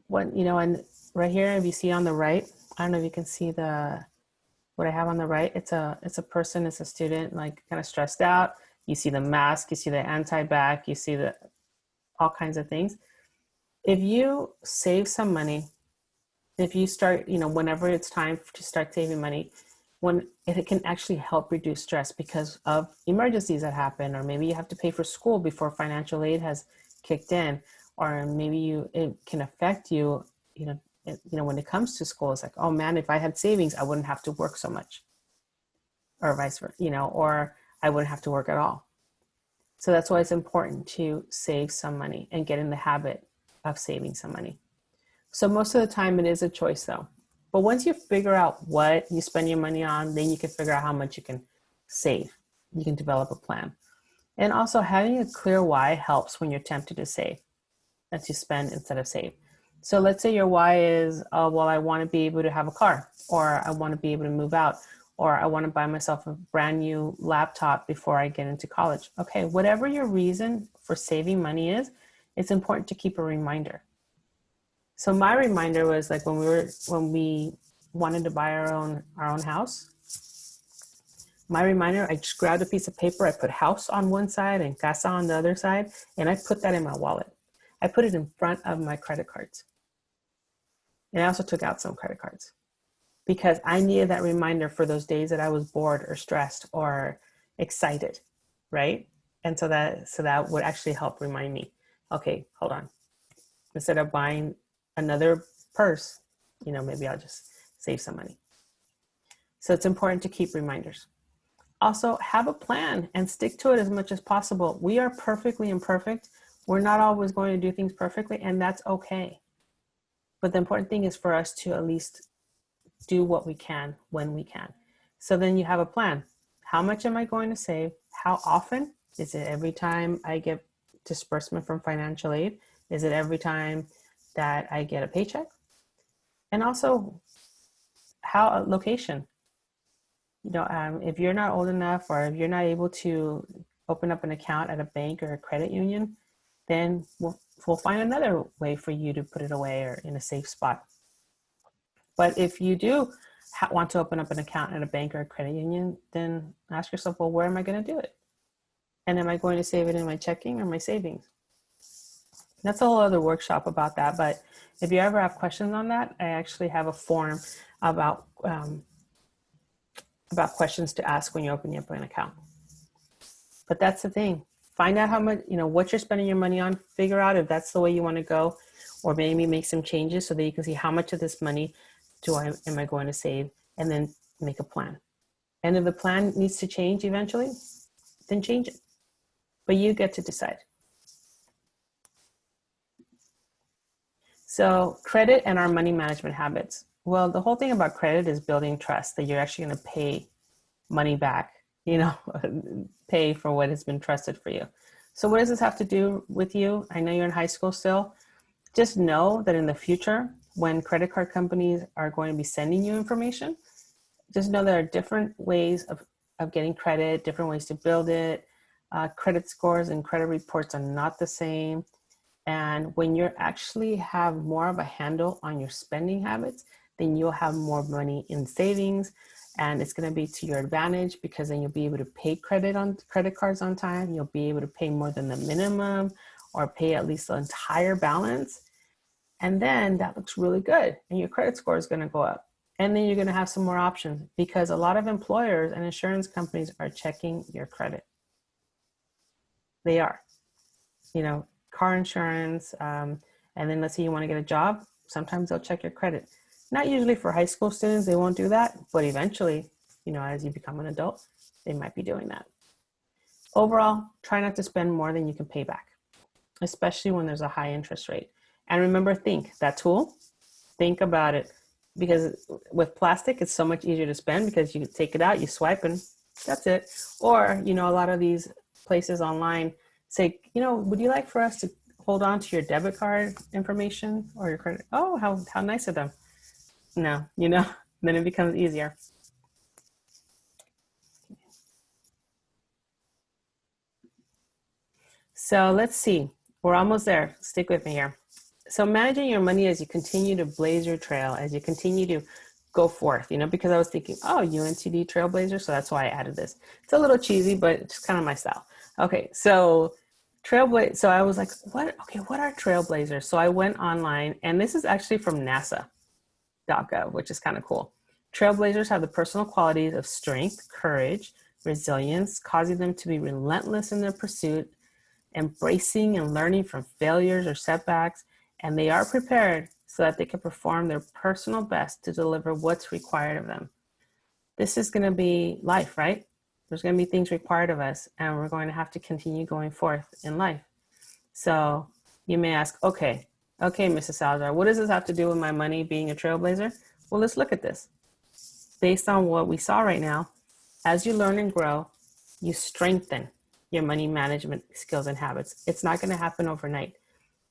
right here, if you see on the right, I don't know if you can see what I have on the right. It's a person, it's a student, like kind of stressed out. You see the mask, you see the anti-bac, you see all kinds of things. If you save some money, if you start, whenever it's time to start saving money, it can actually help reduce stress because of emergencies that happen, or maybe you have to pay for school before financial aid has kicked in, or maybe it can affect you, when it comes to school. It's like, oh man, if I had savings, I wouldn't have to work so much, or vice versa, or I wouldn't have to work at all. So that's why it's important to save some money and get in the habit of saving some money. So most of the time it is a choice though. But once you figure out what you spend your money on, then you can figure out how much you can save. You can develop a plan. And also having a clear why helps when you're tempted to save and to spend instead of save. So let's say your why is, well, I want to be able to have a car, or I want to be able to move out, or I want to buy myself a brand new laptop before I get into college. Okay, whatever your reason for saving money is, it's important to keep a reminder. So my reminder was like when we wanted to buy our own house. My reminder, I just grabbed a piece of paper, I put house on one side and casa on the other side, and I put that in my wallet. I put it in front of my credit cards. And I also took out some credit cards because I needed that reminder for those days that I was bored or stressed or excited, right? And so that would actually help remind me, okay, hold on. Instead of buying another purse, maybe I'll just save some money. So it's important to keep reminders. Also, have a plan and stick to it as much as possible. We are perfectly imperfect. We're not always going to do things perfectly, and that's okay. But the important thing is for us to at least do what we can when we can. So then you have a plan. How much am I going to save? How often? Is it every time I get disbursement from financial aid? Is it every time that I get a paycheck? And also, how location? If you're not old enough, or if you're not able to open up an account at a bank or a credit union, then we'll find another way for you to put it away or in a safe spot. But if you do want to open up an account at a bank or a credit union, then ask yourself, well, where am I going to do it? And am I going to save it in my checking or my savings? That's a whole other workshop about that. But if you ever have questions on that, I actually have a form about questions to ask when you open up an account. But that's the thing. Find out how much, what you're spending your money on. Figure out if that's the way you want to go, or maybe make some changes so that you can see how much of this money am I going to save, and then make a plan. And if the plan needs to change eventually, then change it. But you get to decide. So credit and our money management habits. Well, the whole thing about credit is building trust that you're actually going to pay money back, pay for what has been trusted for you. So what does this have to do with you? I know you're in high school still. Just know that in the future, when credit card companies are going to be sending you information, just know there are different ways of getting credit, different ways to build it. Credit scores and credit reports are not the same. And when you actually have more of a handle on your spending habits, then you'll have more money in savings, and it's going to be to your advantage, because then you'll be able to pay credit cards on time. You'll be able to pay more than the minimum, or pay at least the entire balance. And then that looks really good, and your credit score is going to go up. And then you're going to have some more options, because a lot of employers and insurance companies are checking your credit. They are, car insurance. And then let's say you want to get a job. Sometimes they'll check your credit. Not usually for high school students, they won't do that. But eventually, as you become an adult, they might be doing that. Overall, try not to spend more than you can pay back, especially when there's a high interest rate. And remember, think about it. Because with plastic, it's so much easier to spend, because you take it out, you swipe, and that's it. Or, a lot of these places online say, would you like for us to hold on to your debit card information or your credit? Oh, how nice of them. No, then it becomes easier. So let's see. We're almost there. Stick with me here. So managing your money as you continue to blaze your trail, as you continue to go forth, because I was thinking, UNTD Trailblazer, so that's why I added this. It's a little cheesy, but it's kind of my style. Okay, so so I was like, what are trailblazers? So I went online, and this is actually from NASA.gov, which is kind of cool. Trailblazers have the personal qualities of strength, courage, resilience, causing them to be relentless in their pursuit, embracing and learning from failures or setbacks, and they are prepared so that they can perform their personal best to deliver what's required of them. This is going to be life, right? There's going to be things required of us, and we're going to have to continue going forth in life. So you may ask, okay, Mrs. Salazar, what does this have to do with my money being a trailblazer? Well, let's look at this. Based on what we saw right now, as you learn and grow, you strengthen your money management skills and habits. It's not going to happen overnight,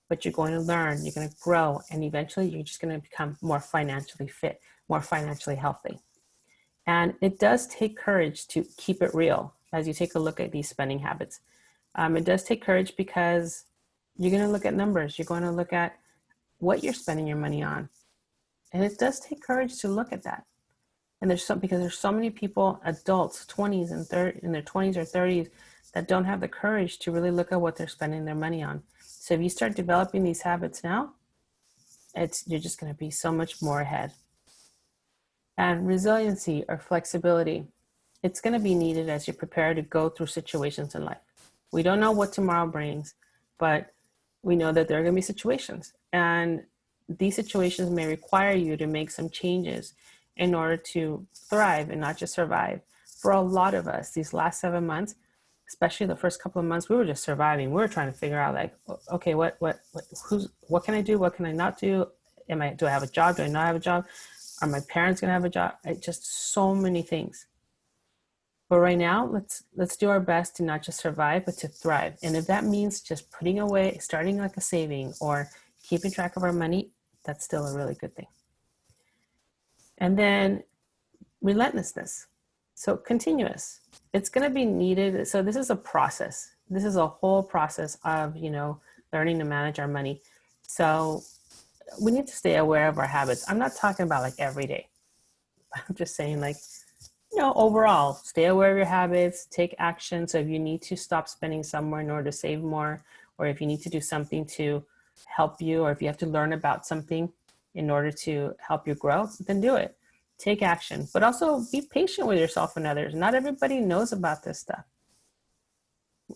but you're going to learn, you're going to grow, and eventually you're just going to become more financially fit, more financially healthy. And it does take courage to keep it real as you take a look at these spending habits. It does take courage, because you're going to look at numbers. You're going to look at what you're spending your money on. And it does take courage to look at that. And because there's so many people, adults, 20s and 30, in their 20s or 30s, that don't have the courage to really look at what they're spending their money on. So if you start developing these habits now, you're just going to be so much more ahead. And resiliency or flexibility, it's going to be needed as you prepare to go through situations in life. We don't know what tomorrow brings, but we know that there are going to be situations. And these situations may require you to make some changes in order to thrive and not just survive. For a lot of us, these last 7 months, especially the first couple of months, we were just surviving. We were trying to figure out, like, okay, what can I do? What can I not do? Do I have a job? Do I not have a job? Are my parents going to have a job? Just so many things. But right now, let's do our best to not just survive, but to thrive. And if that means just putting away, starting like a saving, or keeping track of our money, that's still a really good thing. And then relentlessness. So continuous. It's going to be needed. So this is a process. This is a whole process of, learning to manage our money. So we need to stay aware of our habits. I'm not talking about like every day. I'm just saying, like, overall, stay aware of your habits, take action. So if you need to stop spending somewhere in order to save more, or if you need to do something to help you, or if you have to learn about something in order to help you grow, then do it. Take action, but also be patient with yourself and others. Not everybody knows about this stuff.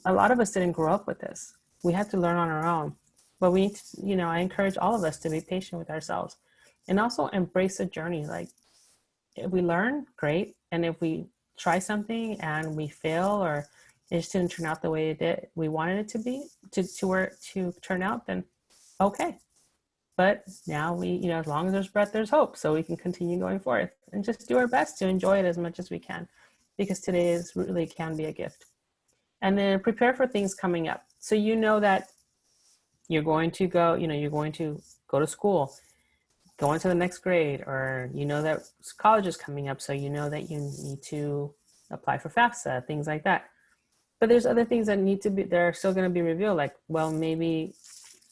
A lot of us didn't grow up with this. We had to learn on our own. But we need to, I encourage all of us to be patient with ourselves and also embrace the journey. Like, if we learn, great. And if we try something and we fail, or it just didn't turn out the way we wanted it to be, to turn out, then okay. But now as long as there's breath, there's hope. So we can continue going forth and just do our best to enjoy it as much as we can, because today really can be a gift. And then prepare for things coming up. So that you're going to go to school, go into the next grade, or that college is coming up. So that you need to apply for FAFSA, things like that. But there's other things that they're still going to be revealed. Like, well, maybe,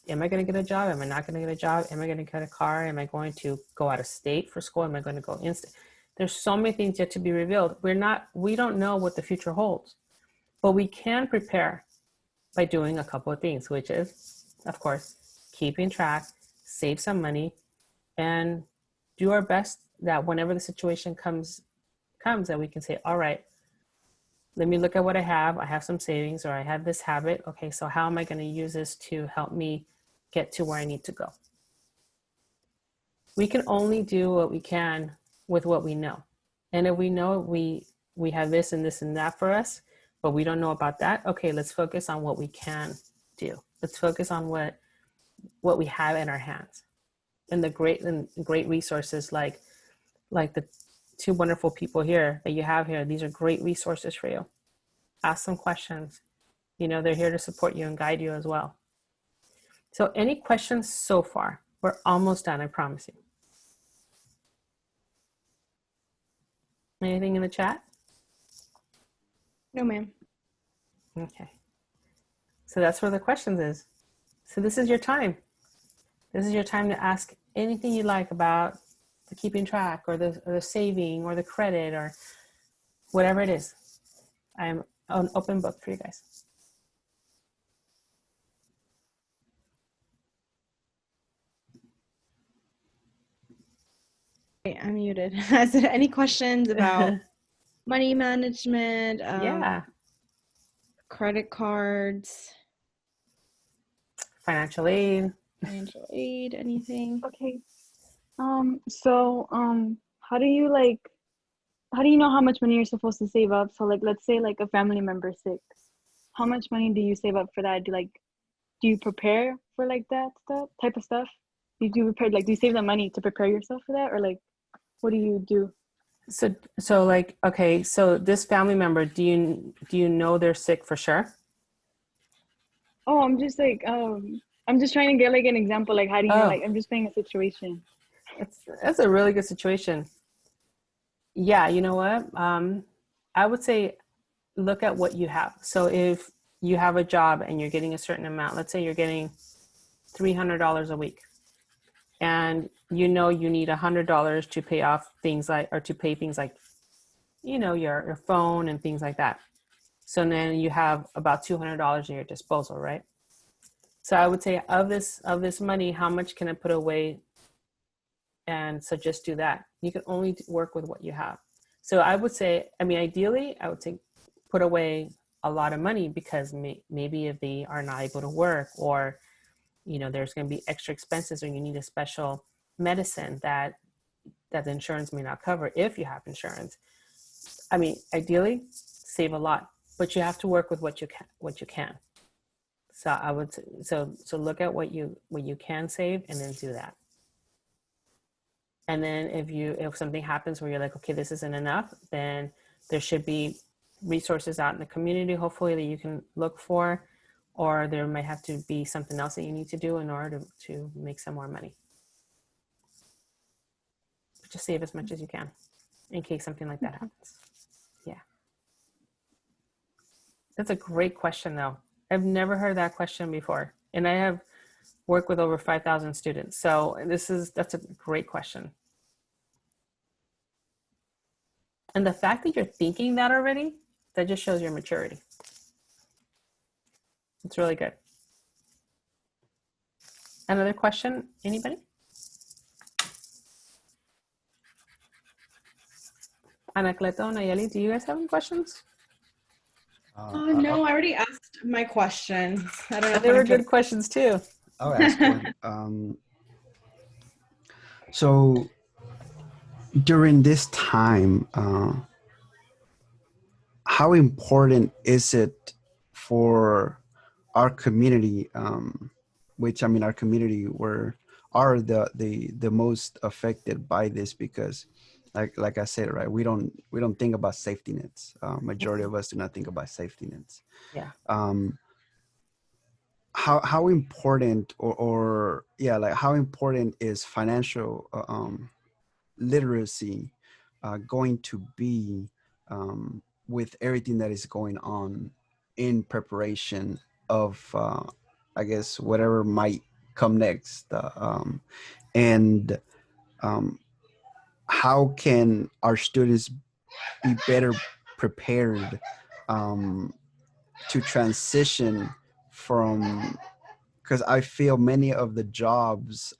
am I going to get a job? Am I not going to get a job? Am I going to get a car? Am I going to go out of state for school? Am I going to go in-state? There's so many things yet to be revealed. We don't know what the future holds, but we can prepare by doing a couple of things, which is, of course, keeping track, save some money, and do our best that whenever the situation comes, that we can say, all right, let me look at what I have. I have some savings, or I have this habit. Okay, so how am I going to use this to help me get to where I need to go? We can only do what we can with what we know. And if we know we have this and this and that for us, but we don't know about that, okay, let's focus on what we can do. Let's focus on what we have in our hands. And the great resources like the two wonderful people here that you have here, these are great resources for you. Ask some questions. They're here to support you and guide you as well. So any questions so far? We're almost done, I promise you. Anything in the chat? No, ma'am. Okay. So that's where the questions is. So this is your time. This is your time to ask anything you like about the keeping track, or the saving, or the credit, or whatever it is. I'm an open book for you guys. Okay, I'm muted. Is there any questions about money management, Yeah. credit cards, Financial aid. financial aid, anything? Okay. How do you know how much money you're supposed to save up? So let's say a family member's sick. How much money do you save up for that? Do you prepare for that type of stuff? Do you prepare, do you save the money to prepare yourself for that? Or what do you do? So okay, so this family member, do you know they're sick for sure? Oh, I'm just I'm just trying to get an example. How do you know? I'm just playing a situation. That's a really good situation. Yeah, you know what? I would say look at what you have. So if you have a job and you're getting a certain amount, let's say you're getting $300 a week, and you need $100 to pay off things to pay things like, your phone and things like that. So then you have about $200 at your disposal, right? So I would say of this money, how much can I put away? And so just do that. You can only work with what you have. So I would say, ideally, I would say put away a lot of money, because maybe if they are not able to work, or, there's going to be extra expenses, or you need a special medicine that the insurance may not cover if you have insurance. Ideally, save a lot, but you have to work with what you can. So I would so look at what you can save, and then do that. And then if something happens where you're like, okay, this isn't enough, then there should be resources out in the community, hopefully, that you can look for, or there might have to be something else that you need to do in order to make some more money. But just save as much as you can in case something like that happens. Yeah. That's a great question, though. I've never heard that question before. And I have worked with over 5,000 students. So that's a great question. And the fact that you're thinking that already, that just shows your maturity. It's really good. Another question, anybody? Anacleto, Nayeli, do you guys have any questions? No, I already asked my question. I don't know And if they were Anna good questions too. I'll ask one. So during this time, how important is it for our community, which I mean, our community were are the most affected by this because, like I said, right, we don't think about safety nets. Majority of us do not think about safety nets. Yeah. How important or yeah, like how important is financial literacy going to be with everything that is going on in preparation of I guess whatever might come next, and um, how can our students be better prepared um, to transition from, because I feel many of the jobs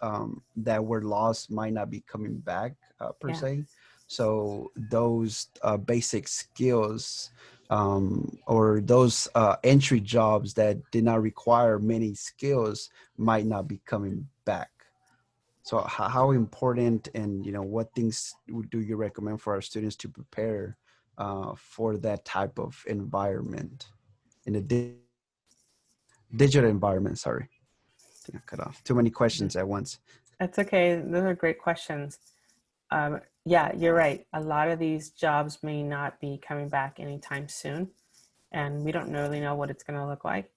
that were lost might not be coming back per Yeah. se. So those basic skills or those entry jobs that did not require many skills might not be coming back. So how important, and what things do you recommend for our students to prepare for that type of environment in a digital environment? Sorry. I cut off. Too many questions at once. That's okay. Those are great questions. Yeah, you're right. A lot of these jobs may not be coming back anytime soon, and we don't really know what it's going to look like.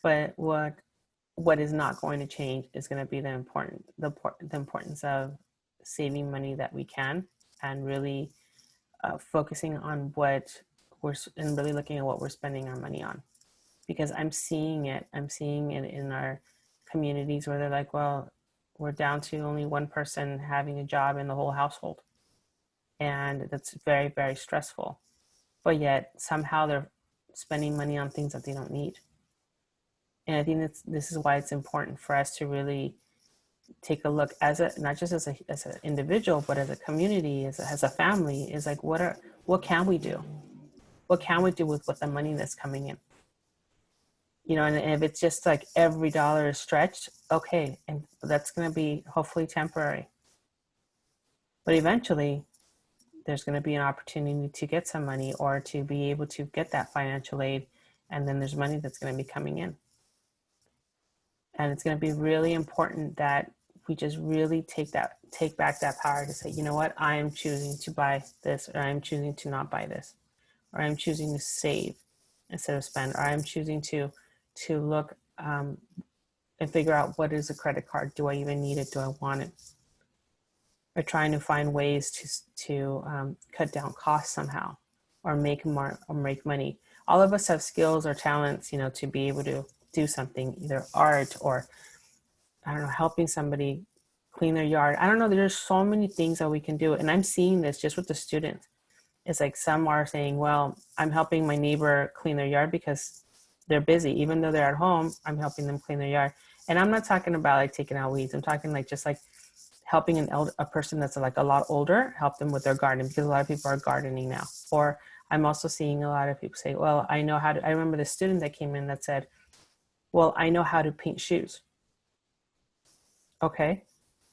But what is not going to change is going to be the importance of saving money that we can, and really focusing on what and really looking at what we're spending our money on. Because I'm seeing it in our communities where they're like, well, we're down to only one person having a job in the whole household, and that's very, very stressful. But yet somehow they're spending money on things that they don't need. And I think this is why it's important for us to really take a look as a, not just as an individual, but as a community, as a family, is like, what can we do? What can we do with the money that's coming in? And if it's just like every dollar is stretched, okay, and that's going to be hopefully temporary. But eventually, there's going to be an opportunity to get some money or to be able to get that financial aid, and then there's money that's going to be coming in. And it's going to be really important that we just really take back that power to say, you know what, I am choosing to buy this, or I'm choosing to not buy this, or I'm choosing to save instead of spend, or I'm choosing to look and figure out, what is a credit card? Do I even need it? Do I want it? Or trying to find ways to cut down costs somehow, or make money. All of us have skills or talents, to be able to do something, either art or, I don't know, helping somebody clean their yard. I don't know. There's so many things that we can do. And I'm seeing this just with the students. It's like some are saying, well, I'm helping my neighbor clean their yard because they're busy. Even though they're at home, I'm helping them clean their yard. And I'm not talking about like taking out weeds. I'm talking like just like helping a person that's like a lot older, help them with their gardening, because a lot of people are gardening now. Or I'm also seeing a lot of people say, well, I remember the student that came in that said, well, I know how to paint shoes. Okay,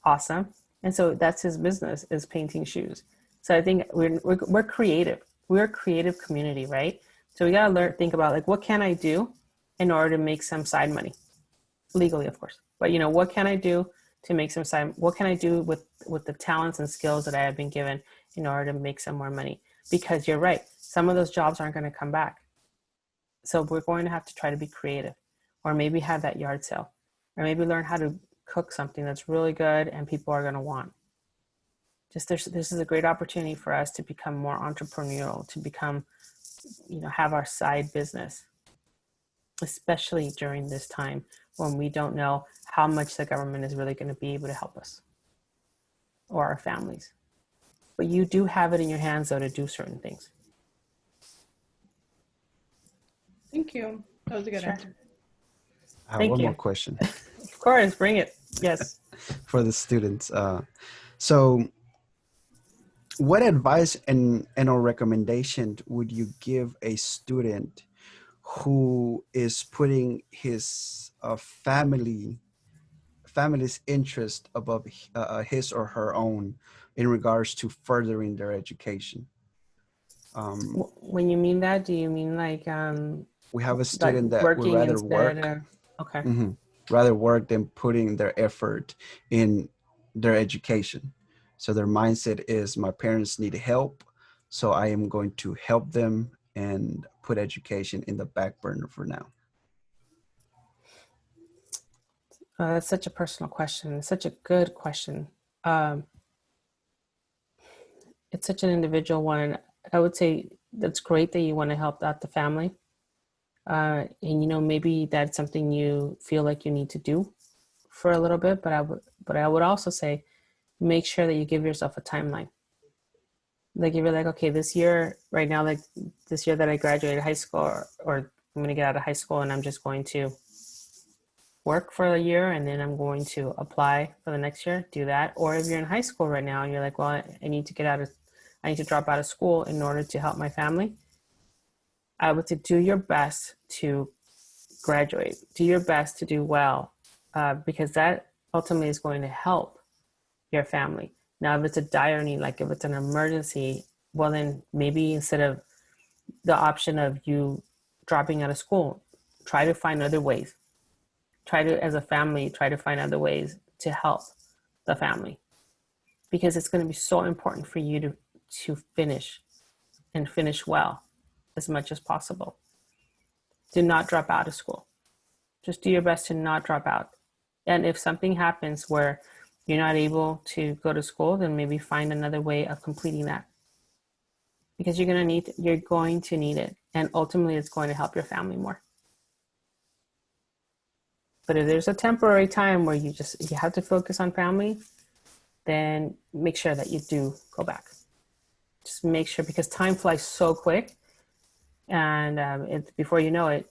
awesome. And so that's his business, is painting shoes. So I think we're creative. We're a creative community, right? So we gotta think about like, what can I do in order to make some side money, legally, of course. But what can I do to make some side? What can I do with the talents and skills that I have been given in order to make some more money? Because you're right, some of those jobs aren't going to come back. So we're going to have to try to be creative, or maybe have that yard sale, or maybe learn how to cook something that's really good and people are going to want. This is a great opportunity for us to become more entrepreneurial, to become, have our side business, especially during this time when we don't know how much the government is really going to be able to help us or our families. But you do have it in your hands, though, to do certain things. Thank you. That was a good answer. I have Thank one you. more question. Of course, bring it. Yes. for the students. So what advice and or recommendation would you give a student who is putting his family's interest above his or her own in regards to furthering their education? When you mean that, do you mean We have a like student that would working rather instead work, of, okay. rather work than putting their effort in their education. So their mindset is, my parents need help, so I am going to help them and put education in the back burner for now. That's such a personal question. It's such a good question. Um, it's such an individual one. I would say that's great that you want to help out the family. And maybe that's something you feel like you need to do for a little bit, but I would also say make sure that you give yourself a timeline. Like if you're like, okay, this year right now, like this year that I graduated high school, or I'm going to get out of high school and I'm just going to work for a year and then I'm going to apply for the next year, do that. Or if you're in high school right now and you're like, well, I need to drop out of school in order to help my family. I would say do your best to graduate, do your best to do well, because that ultimately is going to help your family. Now, if it's a dire need, like if it's an emergency, well, then maybe instead of the option of you dropping out of school, try to find other ways. Try to, as a family, try to find other ways to help the family, because it's going to be so important for you to finish and finish well as much as possible. Do not drop out of school. Just do your best to not drop out. And if something happens where you're not able to go to school, then maybe find another way of completing that, because you're going to need it. And ultimately it's going to help your family more. But if there's a temporary time where you have to focus on family, then make sure that you do go back. Just make sure, because time flies so quick, and before you know it,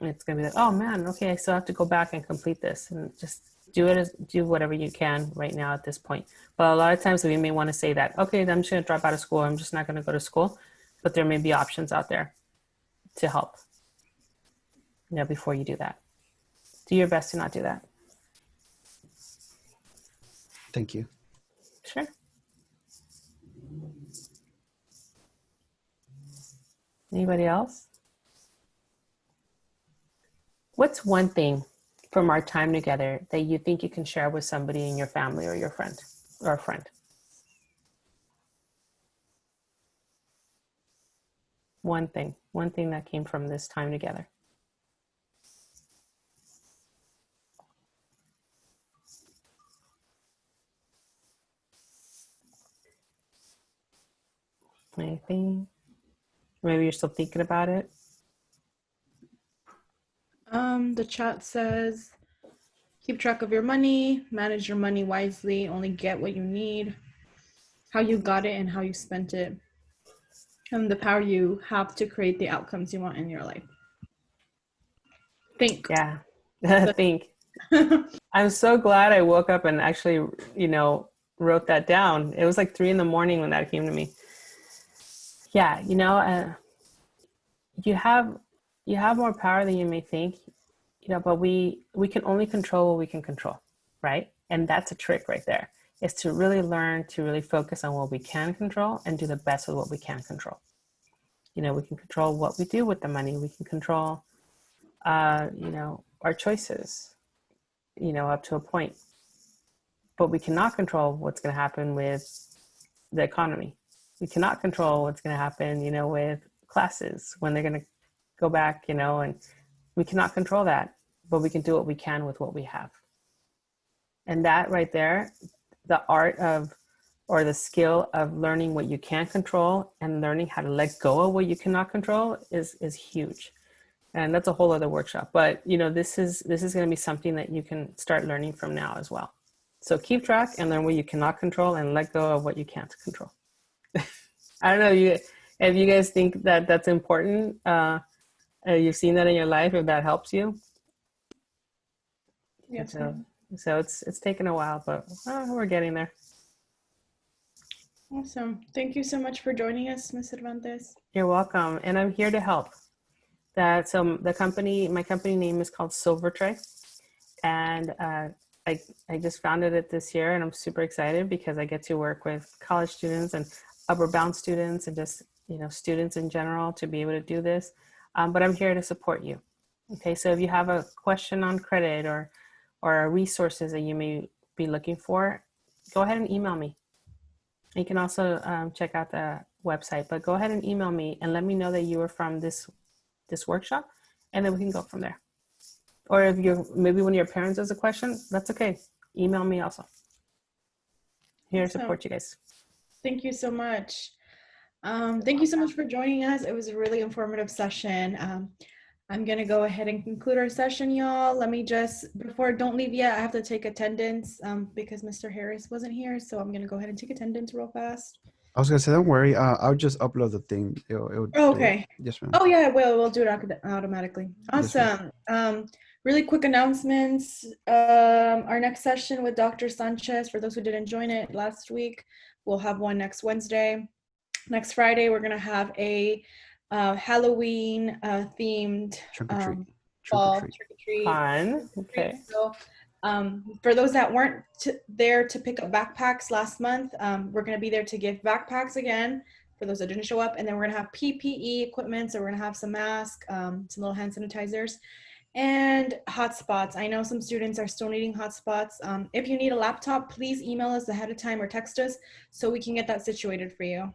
it's going to be like, oh man, okay, I still have to go back and complete this. And just do whatever you can right now at this point. But a lot of times we may want to say that, okay, I'm just going to drop out of school. I'm just not going to go to school. But there may be options out there to help, before you do that. Do your best to not do that. Thank you. Sure. Anybody else? What's one thing from our time together that you think you can share with somebody in your family or your friend or a friend? One thing that came from this time together. Anything? Maybe you're still thinking about it. The chat says, keep track of your money, manage your money wisely, only get what you need, how you got it and how you spent it, and the power you have to create the outcomes you want in your life. Think. Yeah. Think. I'm so glad I woke up and actually, wrote that down. It was like 3 a.m. when that came to me. Yeah. You have more power than you may think, but we can only control what we can control. Right. And that's a trick right there, is to really learn to really focus on what we can control and do the best with what we can control. We can control what we do with the money. We can control, our choices, up to a point. But we cannot control what's going to happen with the economy. We cannot control what's going to happen, with classes when they're going to go back, and we cannot control that. But we can do what we can with what we have. And that right there, the art of, or the skill of learning what you can control and learning how to let go of what you cannot control is huge. And that's a whole other workshop. But, this is going to be something that you can start learning from now as well. So keep track and learn what you cannot control and let go of what you can't control. I don't know if you guys think that that's important. You've seen that in your life, if that helps you. Yes. So it's taken a while, but we're getting there. Awesome. Thank you so much for joining us, Ms. Cervantes. You're welcome, and I'm here to help. So my company name is called Silvertray, and I just founded it this year, and I'm super excited because I get to work with college students and upward bound students and just students in general to be able to do this. But I'm here to support you. Okay, so if you have a question on credit or resources that you may be looking for, go ahead and email me. You can also check out the website, but go ahead and email me and let me know that you were from this workshop, and then we can go from there. Or if maybe one of your parents has a question, that's okay. Email me also. Here to support you guys. Thank you so much. Thank you so much for joining us. It was a really informative session. I'm going to go ahead and conclude our session, y'all. Let me don't leave yet. I have to take attendance because Mr. Harris wasn't here. So I'm going to go ahead and take attendance real fast. I was gonna say, don't worry. I'll just upload the thing. It'll Okay. Yes, ma'am. Oh yeah, we'll do it automatically. Awesome. Yes, Really quick announcements. Our next session with Dr. Sanchez, for those who didn't join it last week, we'll have one next Wednesday. Next Friday, we're gonna have a Halloween themed Trick or treat. fall trick or treat. Fun. Okay. So, for those that weren't there to pick up backpacks last month, we're going to be there to give backpacks again for those that didn't show up. And then we're going to have PPE equipment. So we're going to have some masks, some little hand sanitizers, and hotspots. I know some students are still needing hotspots. If you need a laptop, please email us ahead of time or text us so we can get that situated for you.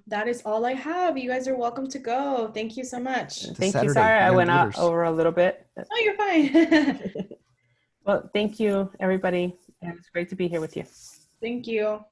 That is all I have. You guys are welcome to go. Thank you so much. Thank you. Sorry, I went out over a little bit. Oh, you're fine. Well, thank you, everybody. And it's great to be here with you. Thank you.